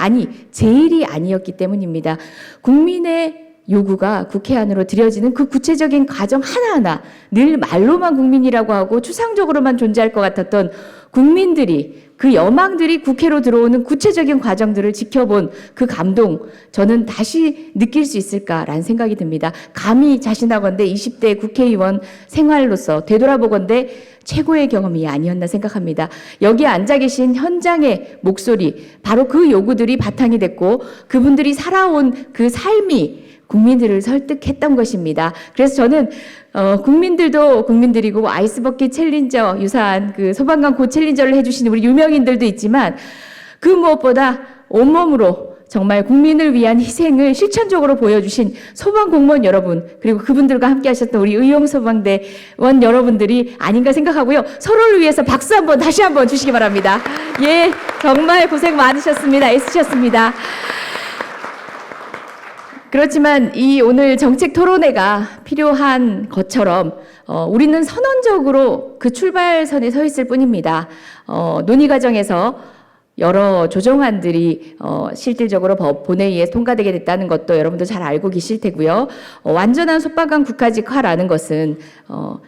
제 일이 아니었기 때문입니다. 국민의 요구가 국회 안으로 들여지는 그 구체적인 과정 하나하나 늘 말로만 국민이라고 하고 추상적으로만 존재할 것 같았던 국민들이 그 여망들이 국회로 들어오는 구체적인 과정들을 지켜본 그 감동 저는 다시 느낄 수 있을까라는 생각이 듭니다. 감히 자신하건대 20대 국회의원 생활로서 되돌아보건대 최고의 경험이 아니었나 생각합니다. 여기 앉아 계신 현장의 목소리 바로 그 요구들이 바탕이 됐고 그분들이 살아온 그 삶이 국민들을 설득했던 것입니다. 그래서 저는 국민들도 국민들이고 아이스버킷 챌린저 유사한 그 소방관 고 챌린저를 해주시는 우리 유명인들도 있지만 그 무엇보다 온몸으로 정말 국민을 위한 희생을 실천적으로 보여주신 소방공무원 여러분, 그리고 그분들과 함께 하셨던 우리 의용소방대원 여러분들이 아닌가 생각하고요. 서로를 위해서 박수 한번 다시 한번 주시기 바랍니다. 예, 정말 고생 많으셨습니다. 애쓰셨습니다. 그렇지만 이 오늘 정책 토론회가 필요한 것처럼 우리는 선언적으로 그 출발선에 서 있을 뿐입니다. 논의 과정에서 여러 조정안들이 실질적으로 법 본회의에 통과되게 됐다는 것도 여러분도 잘 알고 계실 테고요. 완전한 소방관 국가직화라는 것은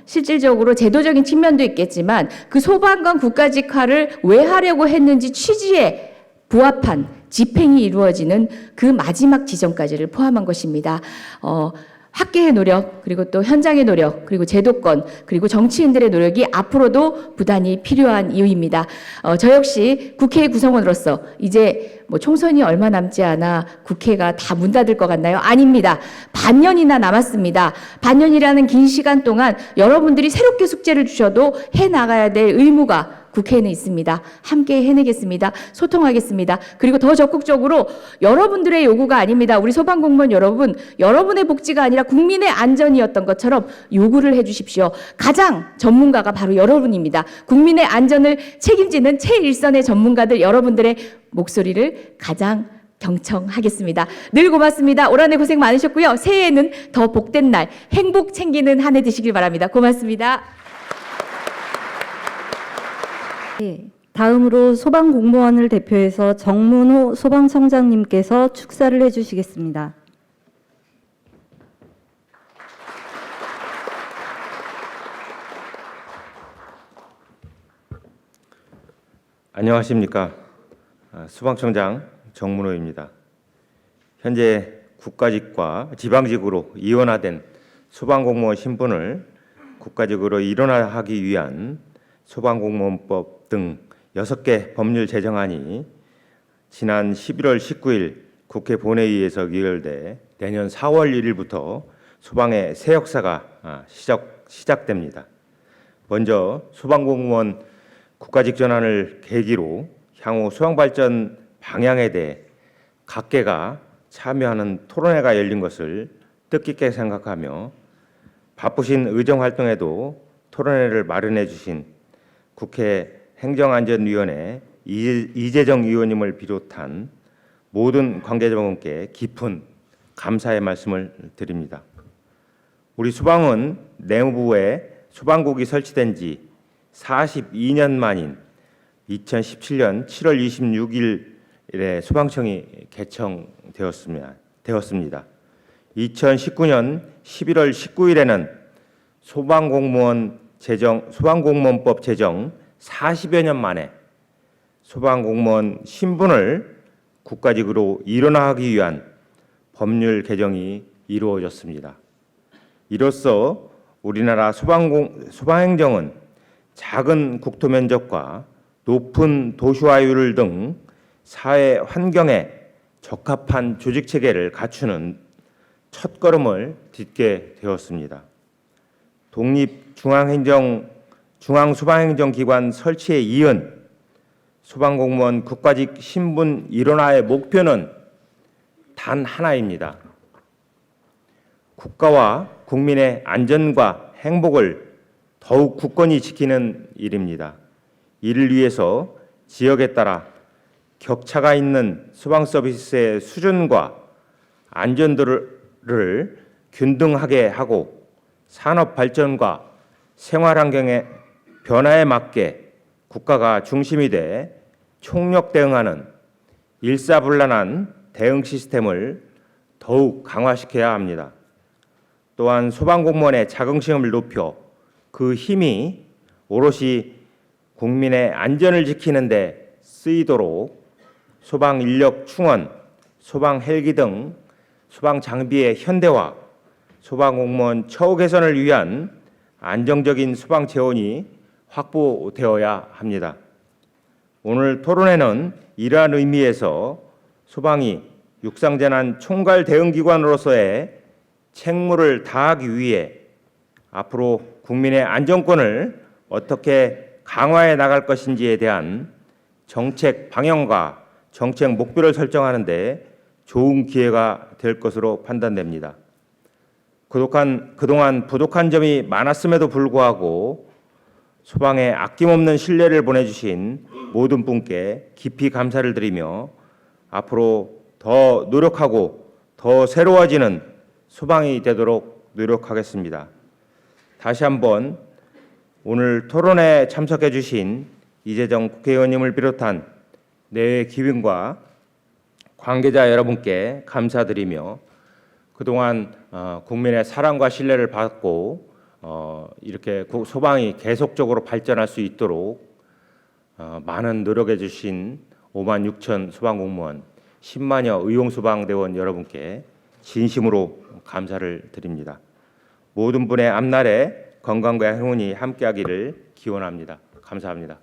실질적으로 제도적인 측면도 있겠지만 그 소방관 국가직화를 왜 하려고 했는지 취지에 부합한 집행이 이루어지는 그 마지막 지점까지를 포함한 것입니다. 학계의 노력, 그리고 또 현장의 노력, 그리고 제도권, 그리고 정치인들의 노력이 앞으로도 부단히 필요한 이유입니다. 저 역시 국회 구성원으로서 이제 뭐 총선이 얼마 남지 않아 국회가 다 문 닫을 것 같나요? 아닙니다. 반년이나 남았습니다. 반년이라는 긴 시간 동안 여러분들이 새롭게 숙제를 주셔도 해나가야 될 의무가 국회에는 있습니다. 함께 해내겠습니다. 소통하겠습니다. 그리고 더 적극적으로 여러분들의 요구가 아닙니다. 우리 소방공무원 여러분, 여러분의 복지가 아니라 국민의 안전이었던 것처럼 요구를 해주십시오. 가장 전문가가 바로 여러분입니다. 국민의 안전을 책임지는 최일선의 전문가들 여러분들의 목소리를 가장 경청하겠습니다. 늘 고맙습니다. 올 한 해 고생 많으셨고요. 새해에는 더 복된 날, 행복 챙기는 한 해 되시길 바랍니다. 고맙습니다. 다음으로 소방공무원을 대표해서 정문호 소방청장님께서 축사를 해주시겠습니다. 안녕하십니까. 소방청장 정문호입니다. 현재 국가직과 지방직으로 이원화된 소방공무원 신분을 국가직으로 일원화하기 위한 소방공무원법 등 6개 법률 제정안이 지난 11월 19일 국회 본회의에서 의결돼 내년 4월 1일부터 소방의 새 역사가 시작됩니다. 먼저 소방공무원 국가직 전환을 계기로 향후 소방발전 방향에 대해 각계가 참여하는 토론회가 열린 것을 뜻깊게 생각하며 바쁘신 의정활동에도 토론회를 마련해 주신 국회 행정안전위원회 이재정 의원님을 비롯한 모든 관계자분께 깊은 감사의 말씀을 드립니다. 우리 소방은 내무부에 소방국이 설치된 지 42년 만인 2017년 7월 26일에 소방청이 개청되었습니다. 2019년 11월 19일에는 소방공무원법 제정 40여 년 만에 소방공무원 신분을 국가직으로 일원화하기 위한 법률 개정이 이루어졌습니다. 이로써 우리나라 소방행정은 작은 국토 면적과 높은 도시화율 등 사회 환경에 적합한 조직 체계를 갖추는 첫걸음을 딛게 되었습니다. 독립 중앙소방행정기관 설치에 이은 소방공무원 국가직 신분 일원화의 목표는 단 하나입니다. 국가와 국민의 안전과 행복을 더욱 굳건히 지키는 일입니다. 이를 위해서 지역에 따라 격차가 있는 소방 서비스의 수준과 안전도를 균등하게 하고 산업 발전과 생활 환경의 변화에 맞게 국가가 중심이 돼 총력 대응하는 일사불란한 대응 시스템을 더욱 강화시켜야 합니다. 또한 소방공무원의 자긍심을 높여 그 힘이 오롯이 국민의 안전을 지키는 데 쓰이도록 소방 인력 충원, 소방 헬기 등 소방 장비의 현대화, 소방공무원 처우 개선을 위한 안정적인 소방 재원이 확보되어야 합니다. 오늘 토론회는 이러한 의미에서 소방이 육상재난 총괄 대응기관으로서의 책무를 다하기 위해 앞으로 국민의 안전권을 어떻게 강화해 나갈 것인지에 대한 정책 방향과 정책 목표를 설정하는 데 좋은 기회가 될 것으로 판단됩니다. 그동안 부족한 점이 많았음에도 불구하고 소방에 아낌없는 신뢰를 보내주신 모든 분께 깊이 감사를 드리며 앞으로 더 노력하고 더 새로워지는 소방이 되도록 노력하겠습니다. 다시 한번 오늘 토론에 참석해 주신 이재정 국회의원님을 비롯한 내외 기민과 관계자 여러분께 감사드리며 그동안 국민의 사랑과 신뢰를 받고 이렇게 소방이 계속적으로 발전할 수 있도록 많은 노력해 주신 5만 6천 소방공무원, 10만여 의용소방대원 여러분께 진심으로 감사를 드립니다. 모든 분의 앞날에 건강과 행운이 함께하기를 기원합니다. 감사합니다.